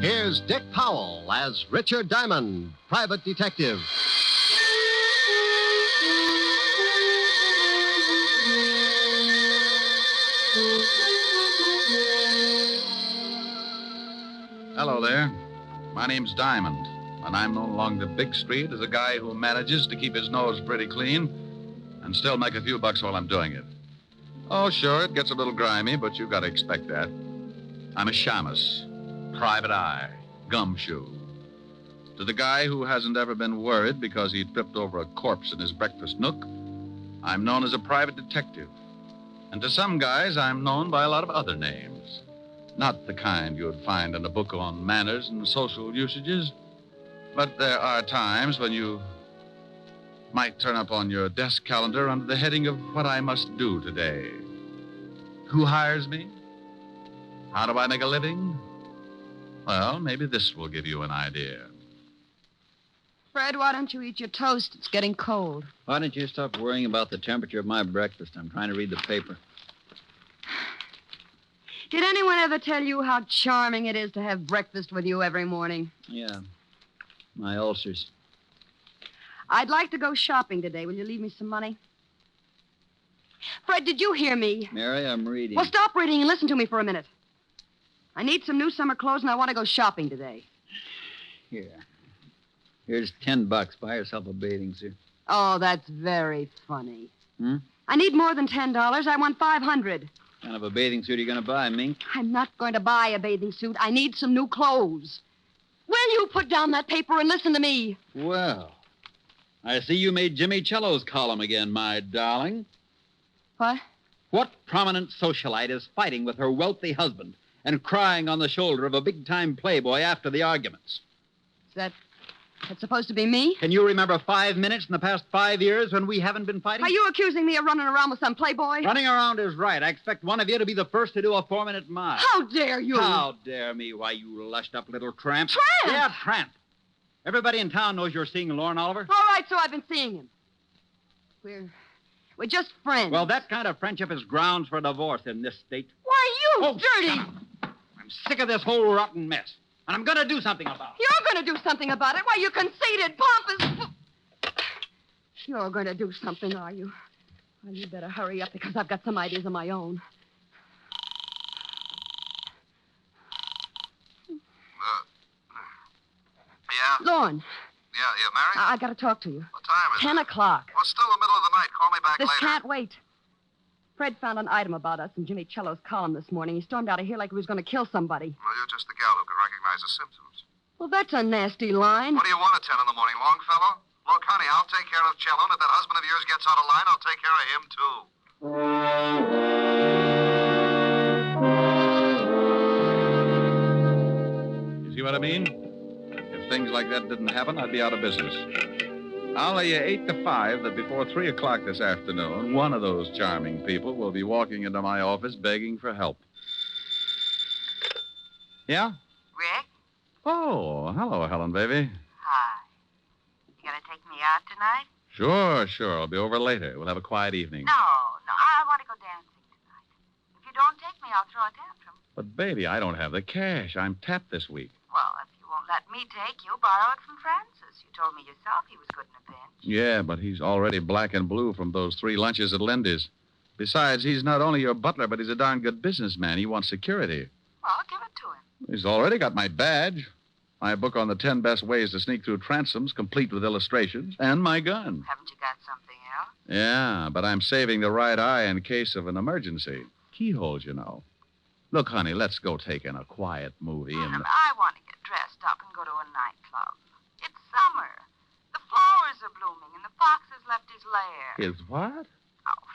Here's Dick Powell as Richard Diamond, private detective. Hello there. My name's Diamond, and I'm known along the big street as a guy who manages to keep his nose pretty clean and still make a few bucks while I'm doing it. Oh, sure, it gets a little grimy, but you've got to expect that. I'm a shamus, private eye, gumshoe. To the guy who hasn't ever been worried because he tripped over a corpse in his breakfast nook, I'm known as a private detective. And to some guys, I'm known by a lot of other names. Not the kind you'd find in a book on manners and social usages, but there are times when you might turn up on your desk calendar under the heading of what I must do today. Who hires me? How do I make a living? Well, maybe this will give you an idea. Fred, why don't you eat your toast? It's getting cold. Why don't you stop worrying about the temperature of my breakfast? I'm trying to read the paper. Did anyone ever tell you how charming it is to have breakfast with you every morning? Yeah, my ulcers. I'd like to go shopping today. Will you leave me some money? Fred, did you hear me? Mary, I'm reading. Well, stop reading and listen to me for a minute. I need some new summer clothes, and I want to go shopping today. Here. Here's $10. Buy yourself a bathing suit. Oh, that's very funny. Hmm? I need more than $10. I want $500. What kind of a bathing suit are you going to buy, Mink? I'm not going to buy a bathing suit. I need some new clothes. Will you put down that paper and listen to me? Well, I see you made Jimmy Cello's column again, my darling. What? What prominent socialite is fighting with her wealthy husband and crying on the shoulder of a big-time playboy after the arguments? Is that supposed to be me? Can you remember 5 minutes in the past 5 years when we haven't been fighting? Are you accusing me of running around with some playboy? Running around is right. I expect one of you to be the first to do a 4-minute mile. How dare you? How dare me? Why, you lushed-up little tramp. Tramp? Yeah, tramp. Everybody in town knows you're seeing Lauren Oliver. All right, so I've been seeing him. We're just friends. Well, that kind of friendship is grounds for divorce in this state. Why, you dirty... Shut up. I'm sick of this whole rotten mess, and I'm going to do something about it. You're going to do something about it? Why, you conceited, pompous... You're going to do something, are you? Well, you better hurry up, because I've got some ideas of my own. Yeah? Lauren, Yeah, Mary? I got to talk to you. What time is 10 it? o'clock. Well, it's still the middle of the night. Call me back This later. can't wait. Fred found an item about us in Jimmy Cello's column this morning. He stormed out of here like he was going to kill somebody. Well, you're just the gal who can recognize the symptoms. Well, that's a nasty line. What do you want at 10 in the morning, Longfellow? Look, honey, I'll take care of Cello, and if that husband of yours gets out of line, I'll take care of him, too. You see what I mean? If things like that didn't happen, I'd be out of business. I'll lay you 8 to 5 that before 3 o'clock this afternoon, one of those charming people will be walking into my office begging for help. Yeah? Rick? Oh, hello, Helen, baby. Hi. You gonna take me out tonight? Sure. I'll be over later. We'll have a quiet evening. No. I want to go dancing tonight. If you don't take me, I'll throw a tantrum. But, baby, I don't have the cash. I'm tapped this week. Well, if you won't let me take you, borrow it from Francis. You told me yourself he was good in a pinch. Yeah, but he's already black and blue from those 3 lunches at Lindy's. Besides, he's not only your butler, but he's a darn good businessman. He wants security. Well, give it to him. He's already got my badge, my book on the 10 best ways to sneak through transoms, complete with illustrations, and my gun. Haven't you got something else? Yeah, but I'm saving the right eye in case of an emergency. Keyholes, you know. Look, honey, let's go take in a quiet movie and... I want to get dressed up and go to a nightclub. It's summer. The flowers are blooming, and the fox has left his lair. His what? Oh,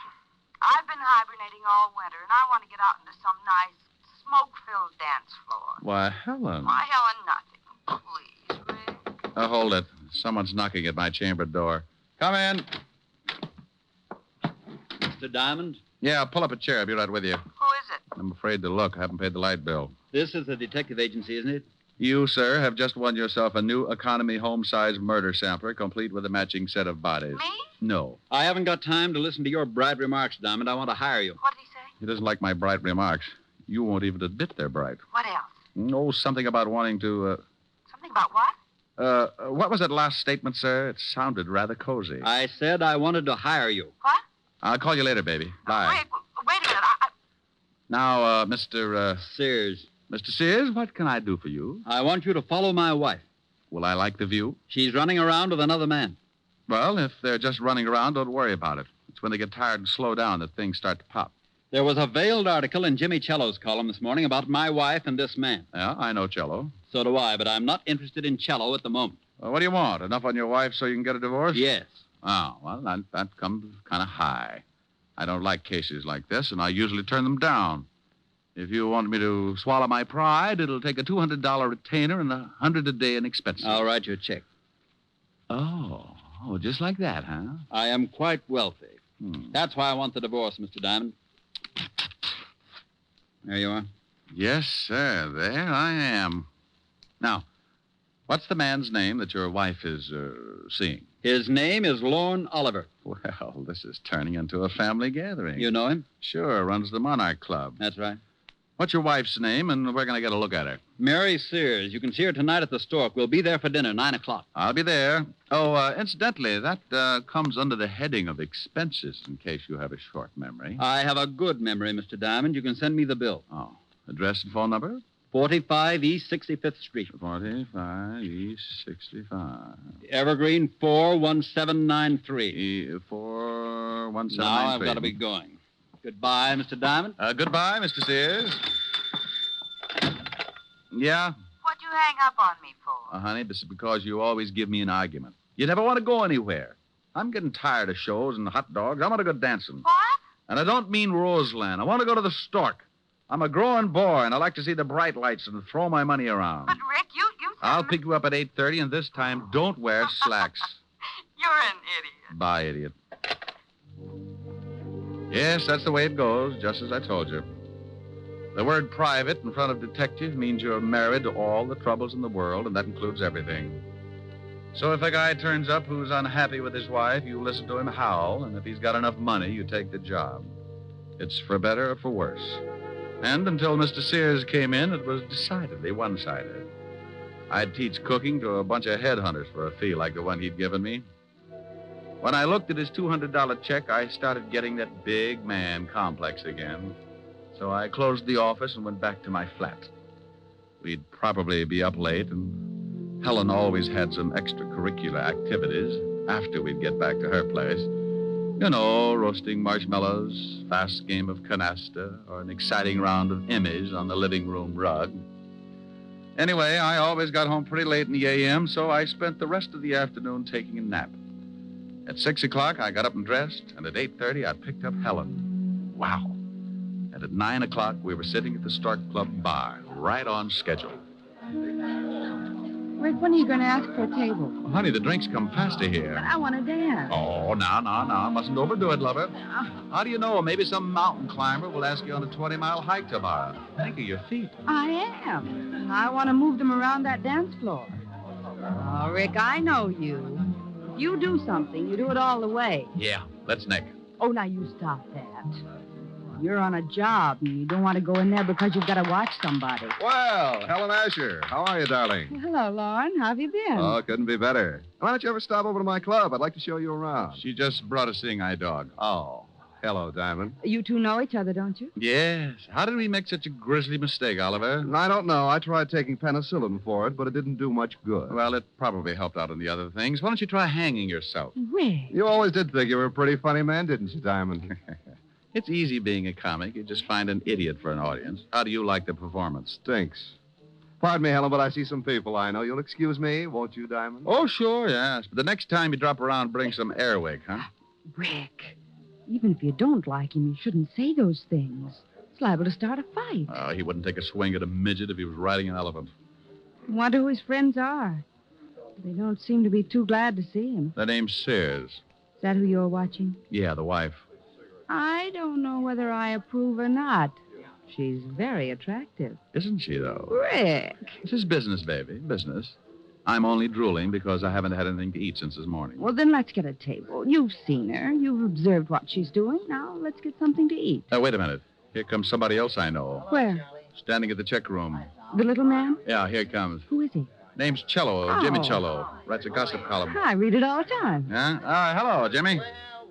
I've been hibernating all winter, and I want to get out into some nice, smoke-filled dance floor. Why, Helen. Why, Helen, nothing. Please, Rick. Hold it. Someone's knocking at my chamber door. Come in. Mr. Diamond? Yeah, pull up a chair. I'll be right with you. Who is it? I'm afraid to look. I haven't paid the light bill. This is a detective agency, isn't it? You, sir, have just won yourself a new economy home-size murder sampler, complete with a matching set of bodies. Me? No. I haven't got time to listen to your bright remarks, Diamond. I want to hire you. What did he say? He doesn't like my bright remarks. You won't even admit they're bright. What else? Oh, something about wanting to, Something about what? what was that last statement, sir? It sounded rather cozy. I said I wanted to hire you. What? I'll call you later, baby. Bye. Wait a minute. Now, Mr. Sears, Mr. Sears, what can I do for you? I want you to follow my wife. Will I like the view? She's running around with another man. Well, if they're just running around, don't worry about it. It's when they get tired and slow down that things start to pop. There was a veiled article in Jimmy Cello's column this morning about my wife and this man. Yeah, I know Cello. So do I, but I'm not interested in Cello at the moment. Well, what do you want? Enough on your wife so you can get a divorce? Yes. Oh, well, that comes kind of high. I don't like cases like this, and I usually turn them down. If you want me to swallow my pride, it'll take a $200 retainer and $100 a day in expenses. I'll write you a check. Oh, just like that, huh? I am quite wealthy. That's why I want the divorce, Mr. Diamond. There you are. Yes, sir. There I am. Now, what's the man's name that your wife is seeing? His name is Lorne Oliver. Well, this is turning into a family gathering. You know him? Sure, runs the Monarch Club. That's right. What's your wife's name, and we're going to get a look at her? Mary Sears. You can see her tonight at the Stork. We'll be there for dinner, 9 o'clock. I'll be there. Oh, incidentally, that comes under the heading of expenses, in case you have a short memory. I have a good memory, Mr. Diamond. You can send me the bill. Oh, address and phone number? 45 East 65th Street. 45 East 65. Evergreen 41793. 41793. Now I've got to be going. Goodbye, Mr. Diamond. Goodbye, Mr. Sears. Yeah? What'd you hang up on me for? Honey, this is because you always give me an argument. You never want to go anywhere. I'm getting tired of shows and hot dogs. I want to go dancing. What? And I don't mean Roseland. I want to go to the Stork. I'm a growing boy, and I like to see the bright lights and throw my money around. But, Rick, you said... I'll pick you up at 8:30, and this time, don't wear slacks. You're an idiot. Bye, idiot. Yes, that's the way it goes, just as I told you. The word private in front of detective means you're married to all the troubles in the world, and that includes everything. So if a guy turns up who's unhappy with his wife, you listen to him howl, and if he's got enough money, you take the job. It's for better or for worse. And until Mr. Sears came in, it was decidedly one-sided. I'd teach cooking to a bunch of headhunters for a fee like the one he'd given me. When I looked at his $200 check, I started getting that big man complex again. So I closed the office and went back to my flat. We'd probably be up late, and Helen always had some extracurricular activities after we'd get back to her place. You know, roasting marshmallows, fast game of canasta, or an exciting round of Emmys on the living room rug. Anyway, I always got home pretty late in the a.m., so I spent the rest of the afternoon taking a nap. At 6 o'clock, I got up and dressed, and at 8:30, I picked up Helen. Wow. And at 9 o'clock, we were sitting at the Stork Club bar, right on schedule. Rick, when are you going to ask for a table? Well, honey, the drinks come faster here. But I want to dance. Oh, no. Mustn't overdo it, lover. How do you know? Maybe some mountain climber will ask you on a 20-mile hike tomorrow. Think of your feet. I am. I want to move them around that dance floor. Oh, Rick, I know you. If you do something, you do it all the way. Yeah, let's nick. Oh, now you stop that. You're on a job, and you don't want to go in there because you've got to watch somebody. Well, Helen Asher, how are you, darling? Hello, Lauren. How have you been? Oh, couldn't be better. Why don't you ever stop over to my club? I'd like to show you around. She just brought a seeing-eye dog. Oh, hello, Diamond. You two know each other, don't you? Yes. How did we make such a grisly mistake, Oliver? I don't know. I tried taking penicillin for it, but it didn't do much good. Well, it probably helped out in the other things. Why don't you try hanging yourself? Rick. You always did think you were a pretty funny man, didn't you, Diamond? It's easy being a comic. You just find an idiot for an audience. How do you like the performance? Stinks. Pardon me, Helen, but I see some people I know. You'll excuse me, won't you, Diamond? Oh, sure, yes. But the next time you drop around, bring some airwick, huh? Rick, even if you don't like him, you shouldn't say those things. It's liable to start a fight. Oh, he wouldn't take a swing at a midget if he was riding an elephant. I wonder who his friends are. They don't seem to be too glad to see him. Their name's Sears. Is that who you're watching? Yeah, the wife. I don't know whether I approve or not. She's very attractive. Isn't she, though? Rick. This is business, baby. Business. I'm only drooling because I haven't had anything to eat since this morning. Well, then let's get a table. You've seen her. You've observed what she's doing. Now let's get something to eat. Wait a minute. Here comes somebody else I know. Where? Standing at the check room. The little man? Yeah, here he comes. Who is he? Name's Cello, Oh. Jimmy Cello. Writes a gossip column. I read it all the time. Yeah? Hello, Jimmy.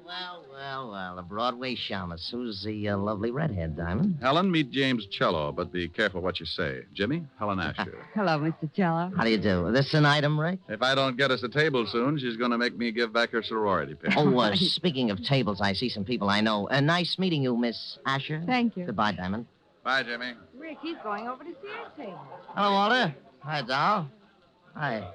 Well, the Broadway shamus. Who's the lovely redhead, Diamond? Helen, meet James Cello, but be careful what you say. Jimmy, Helen Asher. Hello, Mr. Cello. How do you do? This an item, Rick? If I don't get us a table soon, she's going to make me give back her sorority pin. Oh, speaking of tables, I see some people I know. Nice meeting you, Miss Asher. Thank you. Goodbye, Diamond. Bye, Jimmy. Rick, he's going over to Sears' table. Hello, Walter. Hi, Doll. Hi.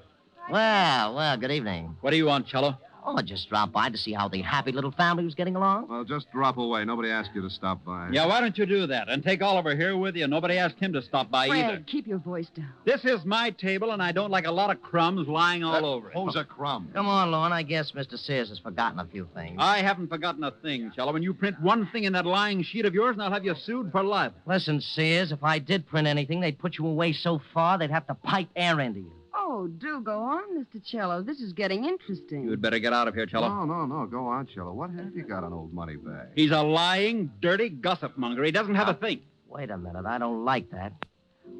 Well, good evening. What do you want, Cello? Oh, I just dropped by to see how the happy little family was getting along. Well, just drop away. Nobody asked you to stop by. Yeah, why don't you do that? And take Oliver here with you. Nobody asked him to stop by either. Fred, keep your voice down. This is my table, and I don't like a lot of crumbs lying all over it. Who's a crumb? Come on, Lorne. I guess Mr. Sears has forgotten a few things. I haven't forgotten a thing, Cello. When you print one thing in that lying sheet of yours, and I'll have you sued for libel. Listen, Sears, if I did print anything, they'd put you away so far they'd have to pipe air into you. Oh, do go on, Mr. Cello. This is getting interesting. You'd better get out of here, Cello. No. Go on, Cello. What have you got on old Moneybag? He's a lying, dirty gossip monger. He doesn't have a thing. Wait a minute. I don't like that.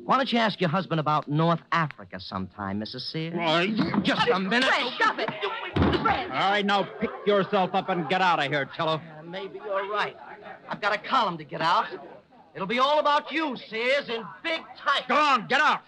Why don't you ask your husband about North Africa sometime, Mrs. Sears? Just a minute. Fred, stop it. Fred. All right, now pick yourself up and get out of here, Cello. Maybe you're right. I've got a column to get out. It'll be all about you, Sears, in big type. Go on, get out.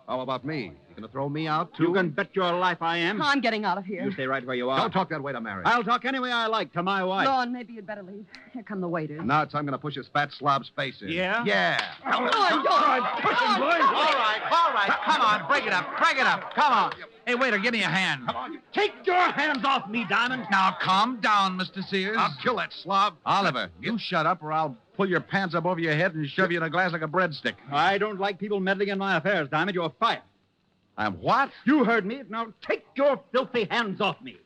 How about me? You gonna throw me out, too? You can bet your life I am. I'm getting out of here. You stay right where you are. Don't talk that way to Mary. I'll talk any way I like to my wife. Lorne, maybe you'd better leave. Here come the waiters. Now I'm gonna push his fat slob's face in. Yeah? Yeah. Lorne, don't. Push him, boys. All right. Come on, break it up. Come on. Hey, waiter, give me a hand. Take your hands off me, Diamond. Now, calm down, Mr. Sears. I'll kill that slob. Oliver, you shut up or I'll pull your pants up over your head and shove you in a glass like a breadstick. I don't like people meddling in my affairs, Diamond. You're fired. I'm what? You heard me. Now take your filthy hands off me.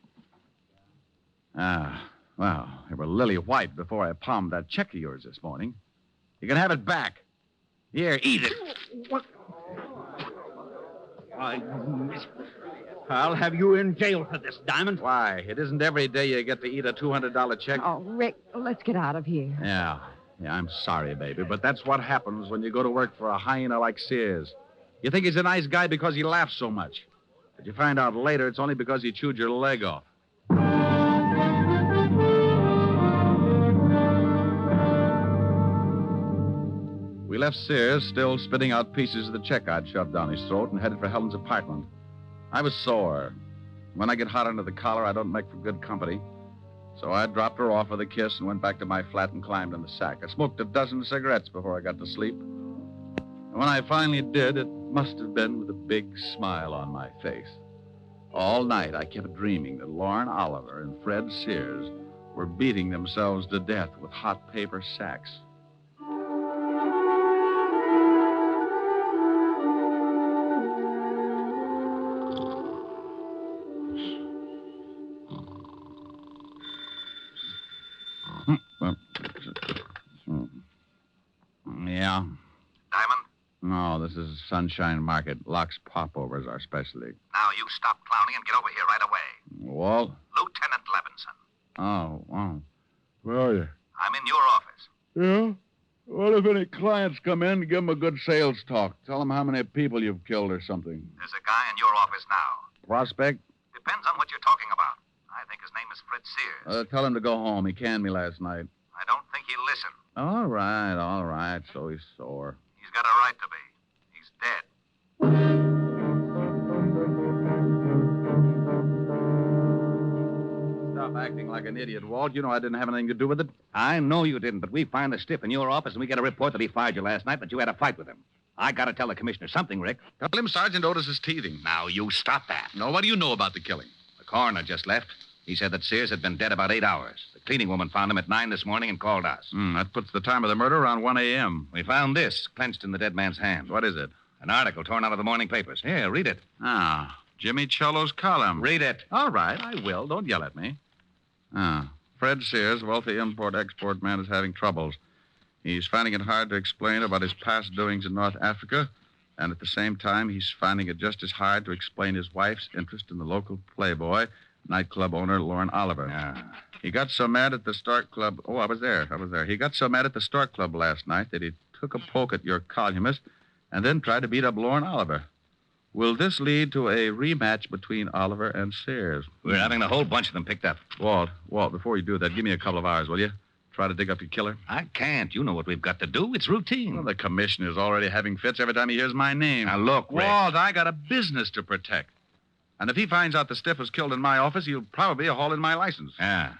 Well, they were lily white before I palmed that check of yours this morning. You can have it back. Here, eat it. What? I'll have you in jail for this, Diamond. Why? It isn't every day you get to eat a $200 check. Oh, Rick, let's get out of here. Yeah, I'm sorry, baby, but that's what happens when you go to work for a hyena like Sears. You think he's a nice guy because he laughs so much. But you find out later it's only because he chewed your leg off. We left Sears still spitting out pieces of the check I'd shoved down his throat and headed for Helen's apartment. I was sore. When I get hot under the collar, I don't make for good company. So I dropped her off with a kiss and went back to my flat and climbed in the sack. I smoked a dozen cigarettes before I got to sleep. And when I finally did, it must have been with a big smile on my face. All night I kept dreaming that Lauren Oliver and Fred Sears were beating themselves to death with hot paper sacks. Yeah. Diamond, No, this is Sunshine Market. Locks Popovers are specialty. now you stop clowning and get over here right away. Walt? Lieutenant Levinson, Oh. Where are you? I'm in your office. Yeah? Well, if any clients come in, give them a good sales talk. Tell them how many people you've killed or something. There's a guy in your office now. Prospect? Depends on what you're talking about. I think his name is Fred Sears. Tell him to go home. He canned me last night. I don't think he'll listen. All right. So he's sore. He's got a right to be. He's dead. Stop acting like an idiot, Walt. You know I didn't have anything to do with it. I know you didn't, but we find the stiff in your office, and we get a report that he fired you last night, that you had a fight with him. I got to tell the commissioner something, Rick. Tell him Sergeant Otis is teething. Now, you stop that. No, what do you know about the killing? The coroner just left. He said that Sears had been dead about 8 hours. The cleaning woman found him at 9 this morning and called us. That puts the time of the murder around 1 a.m. We found this clenched in the dead man's hand. What is it? An article torn out of the morning papers. Here, read it. Jimmy Cello's column. Read it. All right, I will. Don't yell at me. Fred Sears, wealthy import-export man, is having troubles. He's finding it hard to explain about his past doings in North Africa, and at the same time, he's finding it just as hard to explain his wife's interest in the local playboy, nightclub owner Lauren Oliver. He got so mad at the Stork Club... Oh, I was there. He got so mad at the Stork Club last night that he took a poke at your columnist and then try to beat up Lorne Oliver. Will this lead to a rematch between Oliver and Sears? We're having the whole bunch of them picked up. Walt, before you do that, give me a couple of hours, will you? Try to dig up your killer. I can't. You know what we've got to do. It's routine. Well, the commissioner's already having fits every time he hears my name. Now, look, Rick. Walt, I got a business to protect. And if he finds out the stiff was killed in my office, he'll probably haul in my license. Yeah.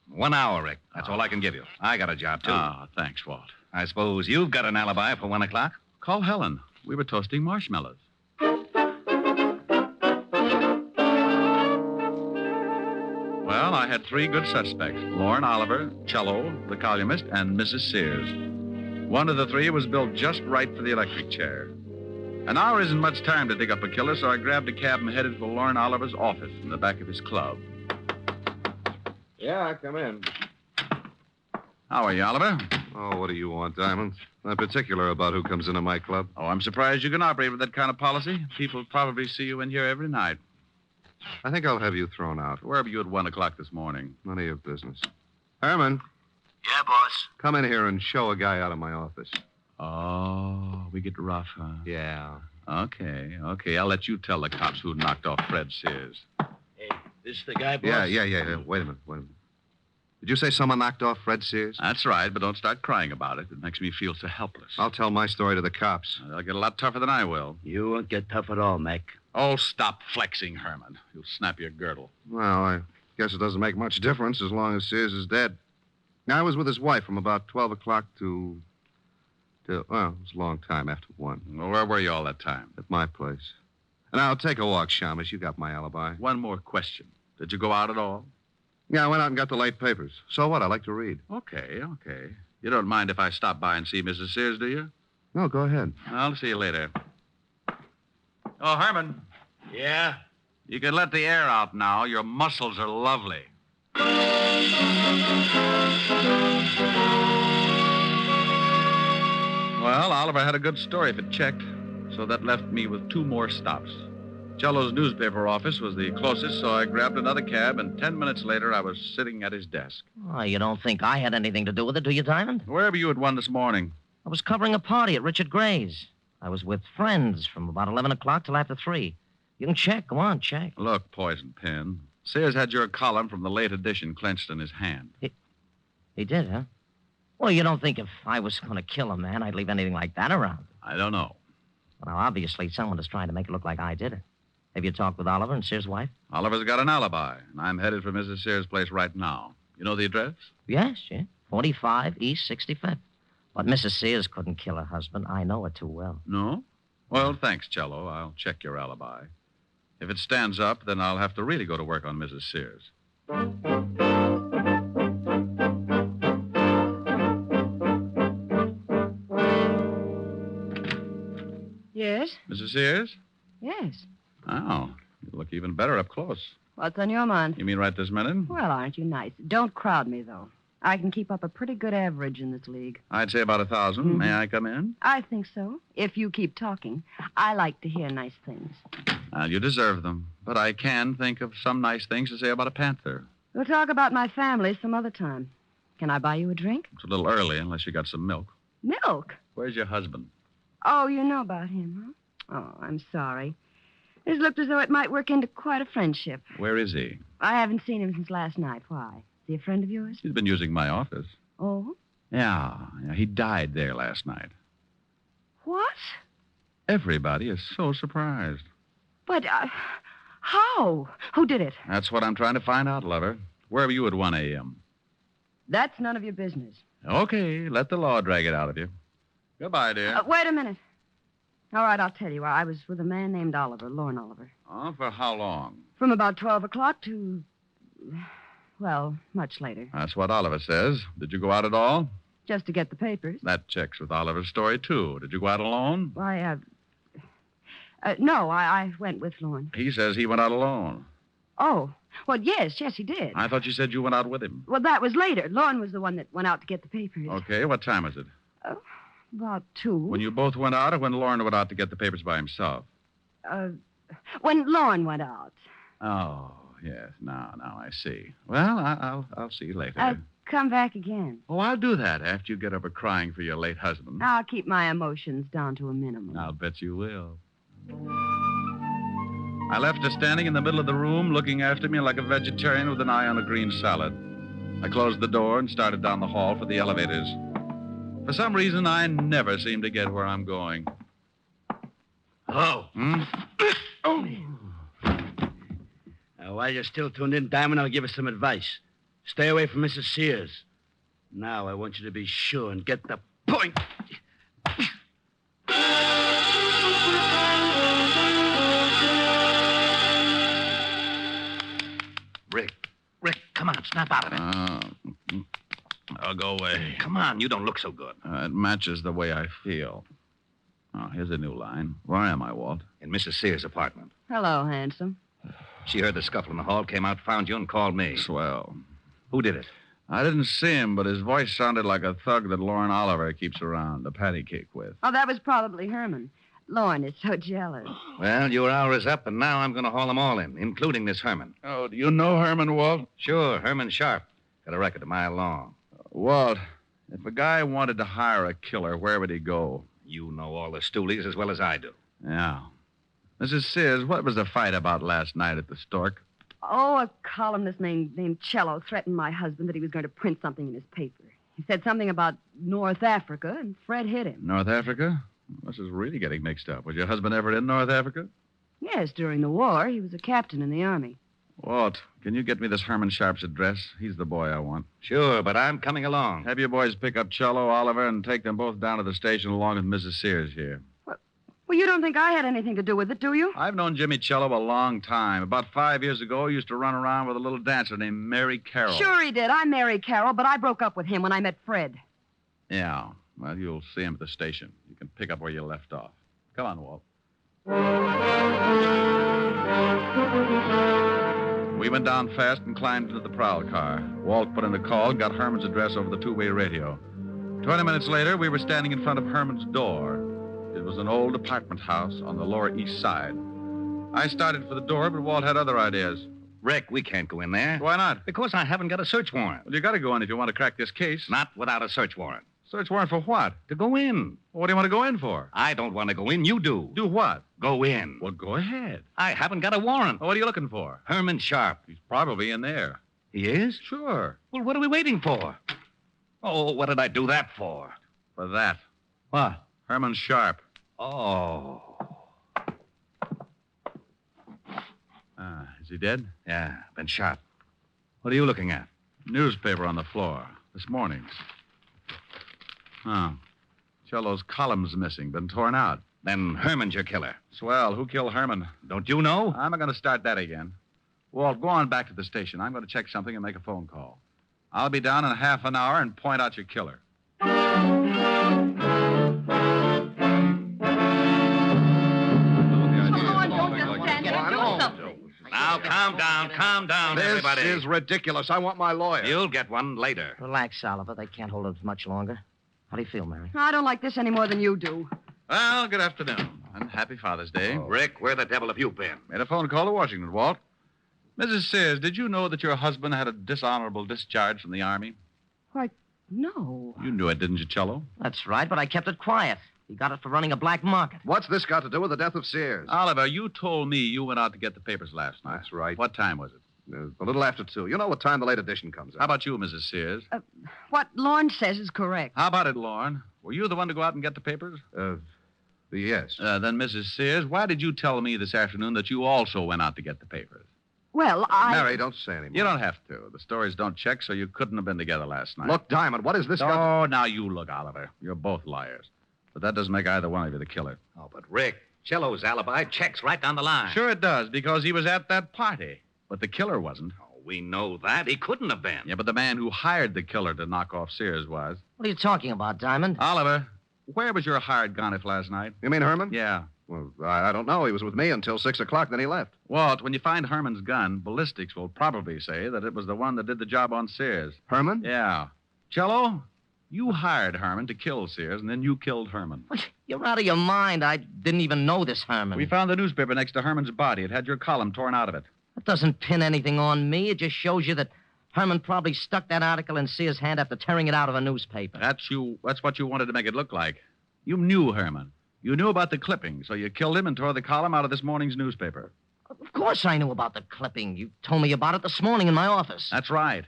1 hour, Rick. That's all I can give you. I got a job, too. Thanks, Walt. I suppose you've got an alibi for 1 o'clock? Call Helen. We were toasting marshmallows. Well, I had 3 good suspects. Lorne Oliver, Cello, the columnist, and Mrs. Sears. One of the 3 was built just right for the electric chair. An hour isn't much time to dig up a killer, so I grabbed a cab and headed for Lorne Oliver's office in the back of his club. Yeah, come in. How are you, Oliver? Oh, what do you want, Diamond? Not particular about who comes into my club. Oh, I'm surprised you can operate with that kind of policy. People probably see you in here every night. I think I'll have you thrown out. Where were you at 1 o'clock this morning? None of your business. Herman, Yeah, boss. come in here and show a guy out of my office. Oh, we get rough, huh? Yeah. Okay. I'll let you tell the cops who knocked off Fred Sears. Hey, this the guy, boss? Yeah. Wait a minute. Did you say someone knocked off Fred Sears? That's right, but don't start crying about it. It makes me feel so helpless. I'll tell my story to the cops. They'll get a lot tougher than I will. You won't get tough at all, Mac. Oh, stop flexing, Herman. You'll snap your girdle. Well, I guess it doesn't make much difference as long as Sears is dead. Now, I was with his wife from about 12 o'clock to well, it was a long time after 1. Well, where were you all that time? At my place. And I'll take a walk, Shamus. You got my alibi. One more question. Did you go out at all? Yeah, I went out and got the late papers. So what? I like to read. Okay. You don't mind if I stop by and see Mrs. Sears, do you? No, go ahead. I'll see you later. Oh, Herman. Yeah? You can let the air out now. Your muscles are lovely. Well, Oliver had a good story if it checked, so that left me with 2 more stops. Cello's newspaper office was the closest, so I grabbed another cab, and 10 minutes later, I was sitting at his desk. Oh, you don't think I had anything to do with it, do you, Diamond? Where were you at 1 this morning? I was covering a party at Richard Gray's. I was with friends from about 11 o'clock till after 3. You can check. Go on, check. Look, Poison Pin. Sears had your column from the late edition clenched in his hand. He did, huh? Well, you don't think if I was going to kill a man, I'd leave anything like that around? I don't know. Well, now, obviously, someone is trying to make it look like I did it. Have you talked with Oliver and Sears' wife? Oliver's got an alibi, and I'm headed for Mrs. Sears' place right now. You know the address? Yes. 45 East 65th. But Mrs. Sears couldn't kill her husband. I know her too well. No? Well, thanks, Cello. I'll check your alibi. If it stands up, then I'll have to really go to work on Mrs. Sears. Yes? Mrs. Sears? Yes. Oh, you look even better up close. What's on your mind? You mean right this minute? Well, aren't you nice? Don't crowd me, though. I can keep up a pretty good average in this league. I'd say about 1,000. Mhm. May I come in? I think so. If you keep talking. I like to hear nice things. Well, you deserve them. But I can think of some nice things to say about a panther. We'll talk about my family some other time. Can I buy you a drink? It's a little early, unless you got some milk. Milk? Where's your husband? Oh, you know about him, huh? Oh, I'm sorry. This looked as though it might work into quite a friendship. Where is he? I haven't seen him since last night. Why? Is he a friend of yours? He's been using my office. Oh? Yeah, he died there last night. What? Everybody is so surprised. But, how? Who did it? That's what I'm trying to find out, lover. Where were you at 1 a.m.? That's none of your business. Okay, let the law drag it out of you. Goodbye, dear. Wait a minute. All right, I'll tell you. I was with a man named Oliver, Lorne Oliver. Oh, for how long? From about 12 o'clock to, well, much later. That's what Oliver says. Did you go out at all? Just to get the papers. That checks with Oliver's story, too. Did you go out alone? Why, no, I went with Lorne. He says he went out alone. Oh, well, yes, he did. I thought you said you went out with him. Well, that was later. Lorne was the one that went out to get the papers. Okay, what time was it? About 2. When you both went out or when Lorne went out to get the papers by himself? When Lorne went out. Oh, yes. Now I see. Well, I'll see you later. come back again. Oh, I'll do that after you get over crying for your late husband. I'll keep my emotions down to a minimum. I'll bet you will. I left her standing in the middle of the room, looking after me like a vegetarian with an eye on a green salad. I closed the door and started down the hall for the elevators. For some reason, I never seem to get where I'm going. Oh. Oh. Now, while you're still tuned in, Diamond, I'll give you some advice. Stay away from Mrs. Sears. Now, I want you to be sure and get the point. Rick, come on, snap out of it. I'll go away. Come on, you don't look so good. It matches the way I feel. Oh, here's a new line. Where am I, Walt? In Mrs. Sears' apartment. Hello, handsome. She heard the scuffle in the hall, came out, found you, and called me. Swell. Who did it? I didn't see him, but his voice sounded like a thug that Lauren Oliver keeps around, a patty cake with. Oh, that was probably Herman. Lauren is so jealous. Well, your hour is up, and now I'm going to haul them all in, including this Herman. Oh, do you know Herman, Walt? Sure, Herman Sharp. Got a record a mile long. Walt, if a guy wanted to hire a killer, where would he go? You know all the stoolies as well as I do. Yeah. Mrs. Sears, what was the fight about last night at the Stork? Oh, a columnist named Cello threatened my husband that he was going to print something in his paper. He said something about North Africa, and Fred hit him. North Africa? This is really getting mixed up. Was your husband ever in North Africa? Yes, during the war. He was a captain in the Army. Walt, can you get me this Herman Sharp's address? He's the boy I want. Sure, but I'm coming along. Have your boys pick up Cello, Oliver, and take them both down to the station along with Mrs. Sears here. Well, you don't think I had anything to do with it, do you? I've known Jimmy Cello a long time. About 5 years ago, he used to run around with a little dancer named Mary Carroll. Sure he did. I married Carol, but I broke up with him when I met Fred. Yeah. Well, you'll see him at the station. You can pick up where you left off. Come on, Walt. We went down fast and climbed into the prowl car. Walt put in a call and got Herman's address over the two-way radio. 20 minutes later, we were standing in front of Herman's door. It was an old apartment house on the Lower East Side. I started for the door, but Walt had other ideas. Rick, we can't go in there. Why not? Because I haven't got a search warrant. Well, you got to go in if you want to crack this case. Not without a search warrant. Search warrant for what? To go in. What do you want to go in for? I don't want to go in. You do. Do what? Go in. Well, go ahead. I haven't got a warrant. Well, what are you looking for? Herman Sharp. He's probably in there. He is? Sure. Well, what are we waiting for? Oh, what did I do that for? For that. What? Herman Sharp. Oh. Is he dead? Yeah, been shot. What are you looking at? Newspaper on the floor. This morning's. Oh. Cello's column's missing. Been torn out. Then Herman's your killer. Swell. Who killed Herman? Don't you know? I'm not going to start that again. Walt, go on back to the station. I'm going to check something and make a phone call. I'll be down in half an hour and point out your killer. Now, calm down, everybody. This is ridiculous. I want my lawyer. You'll get one later. Relax, Oliver. They can't hold us much longer. How do you feel, Mary? I don't like this any more than you do. Well, good afternoon, and happy Father's Day. Rick, where the devil have you been? Made a phone call to Washington, Walt. Mrs. Sears, did you know that your husband had a dishonorable discharge from the Army? Why, no. You knew it, didn't you, Cello? That's right, but I kept it quiet. He got it for running a black market. What's this got to do with the death of Sears? Oliver, you told me you went out to get the papers last night. That's right. What time was it? A little after 2. You know what time the late edition comes out. How about you, Mrs. Sears? What Lorne says is correct. How about it, Lauren? Were you the one to go out and get the papers? Yes. Then, Mrs. Sears, why did you tell me this afternoon that you also went out to get the papers? Well, Mary, don't say anymore. You don't have to. The stories don't check, so you couldn't have been together last night. Look, Diamond, what is this Oh, now you look, Oliver. You're both liars. But that doesn't make either one of you the killer. Oh, but Rick, Cello's alibi checks right down the line. Sure it does, because he was at that party. But the killer wasn't. Oh, we know that. He couldn't have been. Yeah, but the man who hired the killer to knock off Sears was. What are you talking about, Diamond? Oliver, where was your hired gun if last night? You mean Herman? Yeah. Well, I don't know. He was with me until 6 o'clock, then he left. Walt, when you find Herman's gun, ballistics will probably say that it was the one that did the job on Sears. Herman? Yeah. Cello, you hired Herman to kill Sears, and then you killed Herman. You're out of your mind. I didn't even know this Herman. We found the newspaper next to Herman's body. It had your column torn out of it. That doesn't pin anything on me. It just shows you that Herman probably stuck that article in Sears' hand after tearing it out of a newspaper. That's what you wanted to make it look like. You knew Herman. You knew about the clipping, so you killed him and tore the column out of this morning's newspaper. Of course I knew about the clipping. You told me about it this morning in my office. That's right.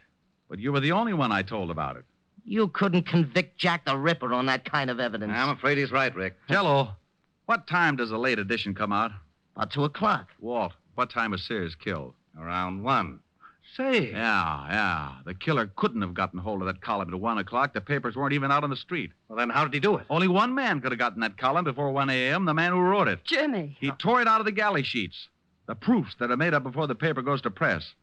But you were the only one I told about it. You couldn't convict Jack the Ripper on that kind of evidence. I'm afraid he's right, Rick. Jello, what time does the late edition come out? About 2 o'clock. Walt, what time was Sears killed? Around 1. Say. Yeah. The killer couldn't have gotten hold of that column at 1 o'clock. The papers weren't even out on the street. Well, then how did he do it? Only one man could have gotten that column before 1 a.m., the man who wrote it. Jimmy. He tore it out of the galley sheets. The proofs that are made up before the paper goes to press.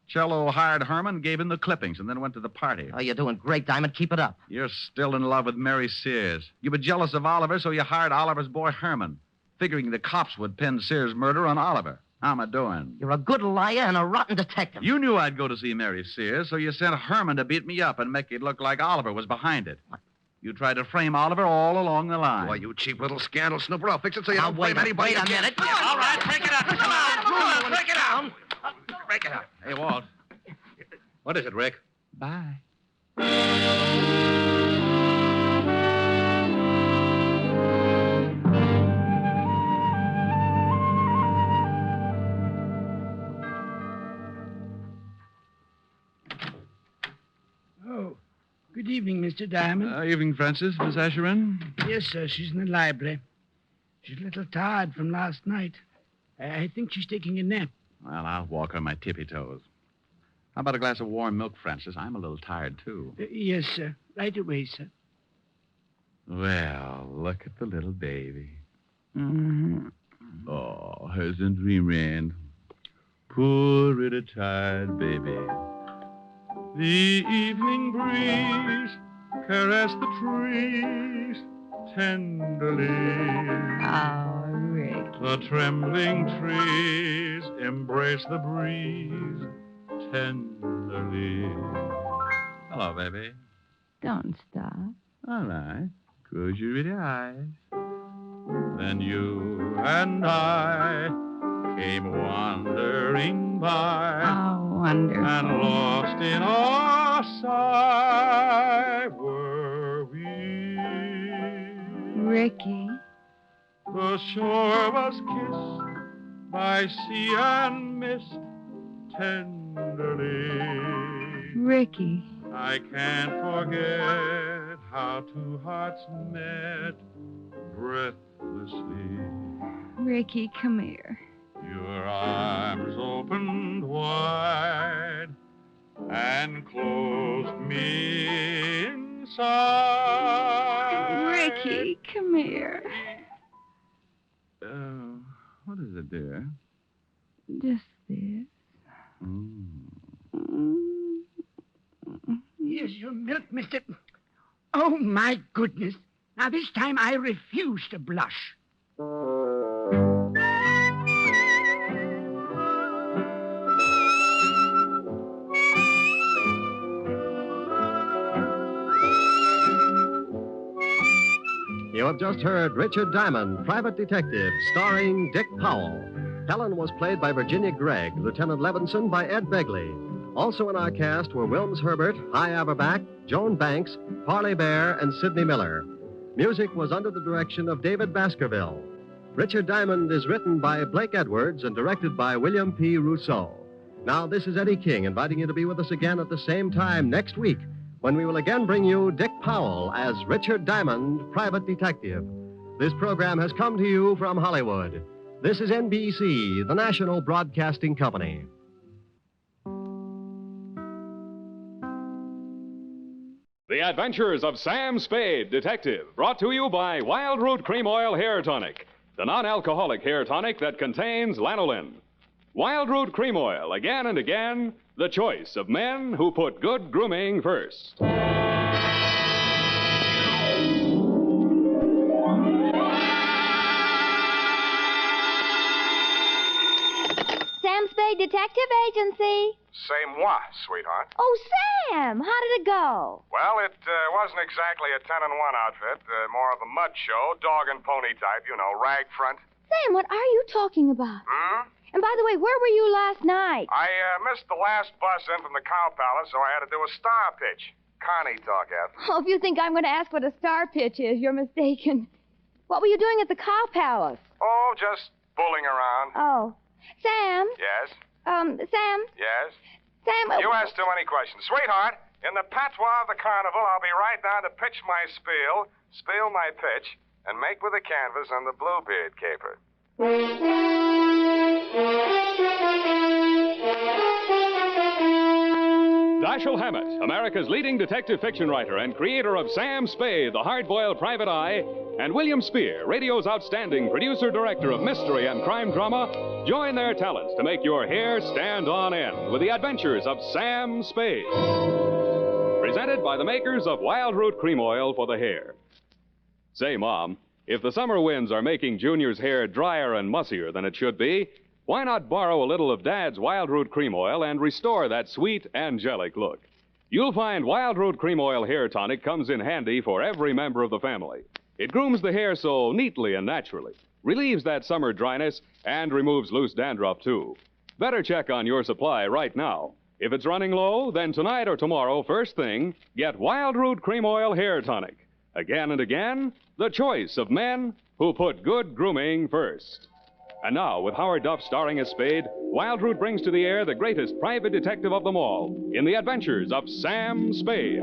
Cello hired Herman, gave him the clippings, and then went to the party. Oh, you're doing great, Diamond. Keep it up. You're still in love with Mary Sears. You were jealous of Oliver, so you hired Oliver's boy Herman, figuring the cops would pin Sears' murder on Oliver. How am I doing? You're a good liar and a rotten detective. You knew I'd go to see Mary Sears, so you sent Herman to beat me up and make it look like Oliver was behind it. What? You tried to frame Oliver all along the line. Boy, you cheap little scandal snooper. I'll fix it so you don't wait blame anybody. Wait a minute. All right, break it up. Come on, break it up. Break it up. Hey, Walt. What is it, Rick? Bye. Oh, good evening, Mr. Diamond. Evening, Francis. Miss Asherin? Yes, sir. She's in the library. She's a little tired from last night. I think she's taking a nap. Well, I'll walk on my tippy toes. How about a glass of warm milk, Francis? I'm a little tired, too. Yes, sir. Right away, sir. Well, look at the little baby. Mm-hmm. Oh, hasn't dreamland. Poor little tired baby. The evening breeze caressed the trees tenderly. Oh, Rick. The trembling trees embrace the breeze tenderly. Hello, baby. Don't stop. All right. Close your pretty eyes. Then you and I came wandering by. Oh, wonderful. And lost in our sigh were we. Ricky. The shore was kissed by sea and mist tenderly. Ricky. I can't forget how two hearts met breathlessly. Ricky, come here. Your arms opened wide and closed me inside. Ricky, come here. What is it, dear? Just this. Here's your milk, mister. Oh, my goodness. Now, this time I refuse to blush. You have just heard Richard Diamond, Private Detective, starring Dick Powell. Helen was played by Virginia Gregg, Lieutenant Levinson by Ed Begley. Also in our cast were Wilms Herbert, Hy Averback, Joan Banks, Parley Bear, and Sidney Miller. Music was under the direction of David Baskerville. Richard Diamond is written by Blake Edwards and directed by William P. Rousseau. Now, this is Eddie King inviting you to be with us again at the same time next week when we will again bring you Dick Powell as Richard Diamond, Private Detective. This program has come to you from Hollywood. This is NBC, the national broadcasting company. The Adventures of Sam Spade, Detective, brought to you by Wild Root Cream Oil Hair Tonic, the non-alcoholic hair tonic that contains lanolin. Wild Root Cream Oil, again and again, the choice of men who put good grooming first. Sam Spade Detective Agency. C'est moi, sweetheart. Oh, Sam, how did it go? Well, it wasn't exactly a 10-in-1 outfit. More of a mud show, dog and pony type, rag front. Sam, what are you talking about? Hmm? And by the way, where were you last night? I missed the last bus in from the Cow Palace, so I had to do a star pitch. Connie talk, Eth. Oh, if you think I'm going to ask what a star pitch is, you're mistaken. What were you doing at the Cow Palace? Oh, just fooling around. Oh. Sam? Yes? Sam? Yes? Sam... You asked too many questions. Sweetheart, in the patois of the carnival, I'll be right down to pitch my spiel my pitch, and make with the canvas on the Bluebeard caper. Dashiell Hammett, America's leading detective fiction writer and creator of Sam Spade, the hard-boiled private eye, and William Spear, radio's outstanding producer-director of mystery and crime drama, join their talents to make your hair stand on end with the adventures of Sam Spade. Presented by the makers of Wild Root Cream Oil for the hair. Say, Mom, if the summer winds are making Junior's hair drier and mussier than it should be, why not borrow a little of Dad's Wild Root Cream Oil and restore that sweet, angelic look? You'll find Wild Root Cream Oil Hair Tonic comes in handy for every member of the family. It grooms the hair so neatly and naturally, relieves that summer dryness, and removes loose dandruff, too. Better check on your supply right now. If it's running low, then tonight or tomorrow, first thing, get Wild Root Cream Oil Hair Tonic. Again and again, the choice of men who put good grooming first. And now, with Howard Duff starring as Spade, Wild Root brings to the air the greatest private detective of them all in the adventures of Sam Spade.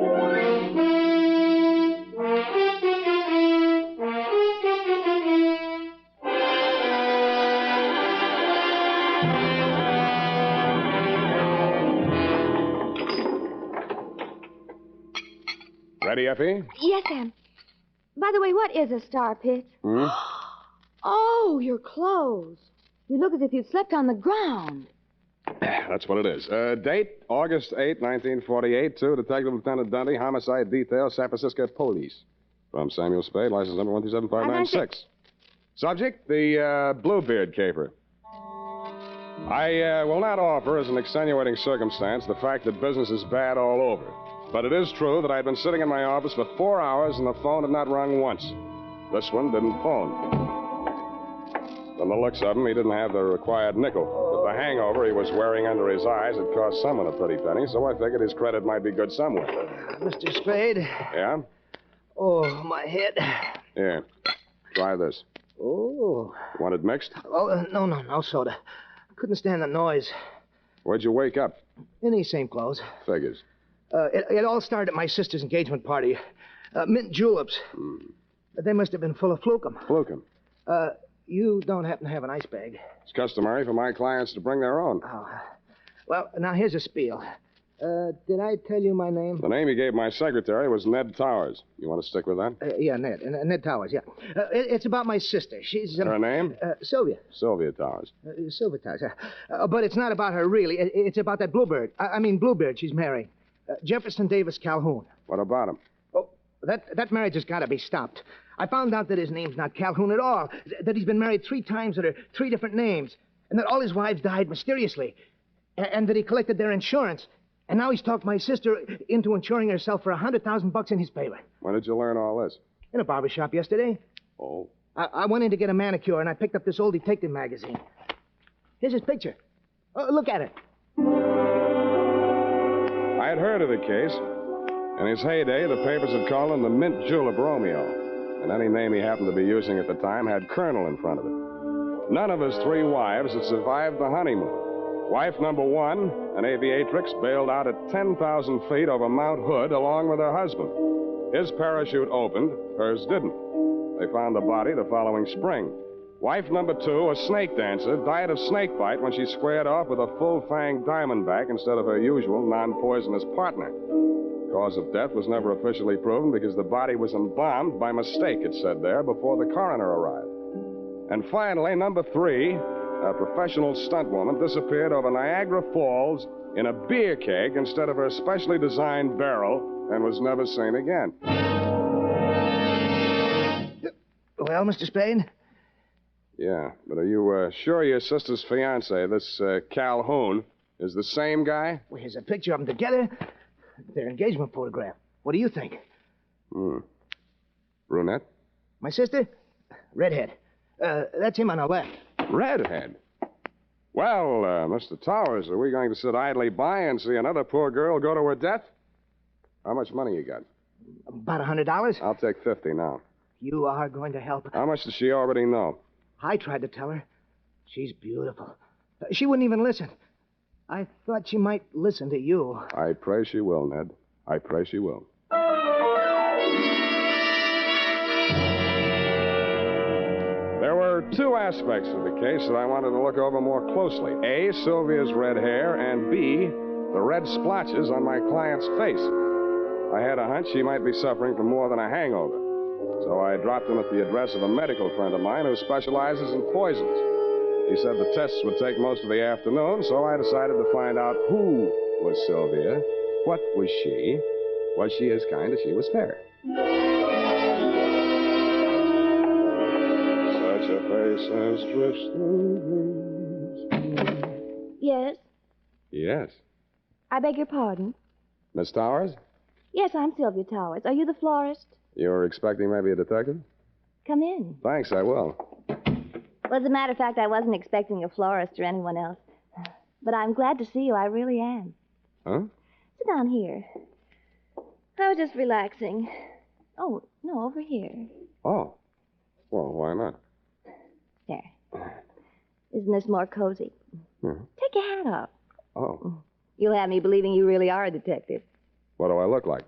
Ready, Effie? Yes, Sam. By the way, what is a star pitch? Hmm? Oh, your clothes. You look as if you'd slept on the ground. That's what it is. Date, August 8, 1948, to Detective Lieutenant Dundee, Homicide Detail, San Francisco Police. From Samuel Spade, license number 127596. Subject, the Bluebeard caper. I will not offer as an extenuating circumstance the fact that business is bad all over. But it is true that I'd been sitting in my office for 4 hours and the phone had not rung once. This one didn't phone. From the looks of him, he didn't have the required nickel. With the hangover he was wearing under his eyes, it cost someone a pretty penny, so I figured his credit might be good somewhere. Mr. Spade? Yeah? Oh, my head. Here. Try this. Oh. Want it mixed? Oh, no soda. Couldn't stand the noise. Where'd you wake up? In these same clothes. Figures. It all started at my sister's engagement party. Mint juleps. They must have been full of flukum. Flukum? You don't happen to have an ice bag? It's customary for my clients to bring their own. Oh. Well, now here's a spiel. Did I tell you my name? The name you gave my secretary was Ned Towers. You want to stick with that? Yeah, Ned. Ned Towers, yeah. It's about my sister. She's... Her name? Sylvia. Sylvia Towers. Sylvia Towers, yeah. But it's not about her, really. It's about that Bluebeard. I mean, Bluebeard she's marrying. Jefferson Davis Calhoun. What about him? Oh, that marriage has got to be stopped. I found out that his name's not Calhoun at all, that he's been married 3 times under 3 different names, and that all his wives died mysteriously, and that he collected their insurance. And now he's talked my sister into insuring herself for $100,000 in his favor. When did you learn all this? In a barber shop yesterday. Oh. I went in to get a manicure, and I picked up this old detective magazine. Here's his picture. Look at it. I had heard of the case. In his heyday, the papers had called him the Mint Julep Romeo. And any name he happened to be using at the time had Colonel in front of it. None of his 3 wives had survived the honeymoon. Wife number 1, an aviatrix, bailed out at 10,000 feet over Mount Hood along with her husband. His parachute opened, hers didn't. They found the body the following spring. Wife number 2, a snake dancer, died of snake bite when she squared off with a full-fanged diamondback instead of her usual non-poisonous partner. Cause of death was never officially proven because the body was embalmed by mistake, it said there, before the coroner arrived. And finally, number 3, a professional stunt woman, disappeared over Niagara Falls in a beer keg instead of her specially designed barrel and was never seen again. Well, Mr. Spade? Yeah, but are you sure your sister's fiancé, this Calhoun, is the same guy? Well, here's a picture of them together. Their engagement photograph. What do you think? Brunette? My sister? Redhead. That's him on the left. Redhead? Well, Mr. Towers, are we going to sit idly by and see another poor girl go to her death? How much money you got? About $100? I'll take 50 now. You are going to help her. How much does she already know? I tried to tell her. She's beautiful. She wouldn't even listen. I thought she might listen to you. I pray she will, Ned. I pray she will. There were two aspects of the case that I wanted to look over more closely. A, Sylvia's red hair, and B, the red splotches on my client's face. I had a hunch she might be suffering from more than a hangover. So I dropped him at the address of a medical friend of mine who specializes in poisons. He said the tests would take most of the afternoon, so I decided to find out who was Sylvia, what was she as kind as she was fair. Such a face as drifts through the Yes? Yes. I beg your pardon? Miss Towers, Yes, I'm Sylvia Towers. Are you the florist? you're expecting maybe a detective? Come in. Thanks, I will. Well, as a matter of fact, I wasn't expecting a florist or anyone else. But I'm glad to see you. I really am. Huh? Sit down here. I was just relaxing. Oh, no, over here. Oh. Well, why not? There. Isn't this more cozy? Mhm. Take your hat off. Oh. You'll have me believing you really are a detective. What do I look like?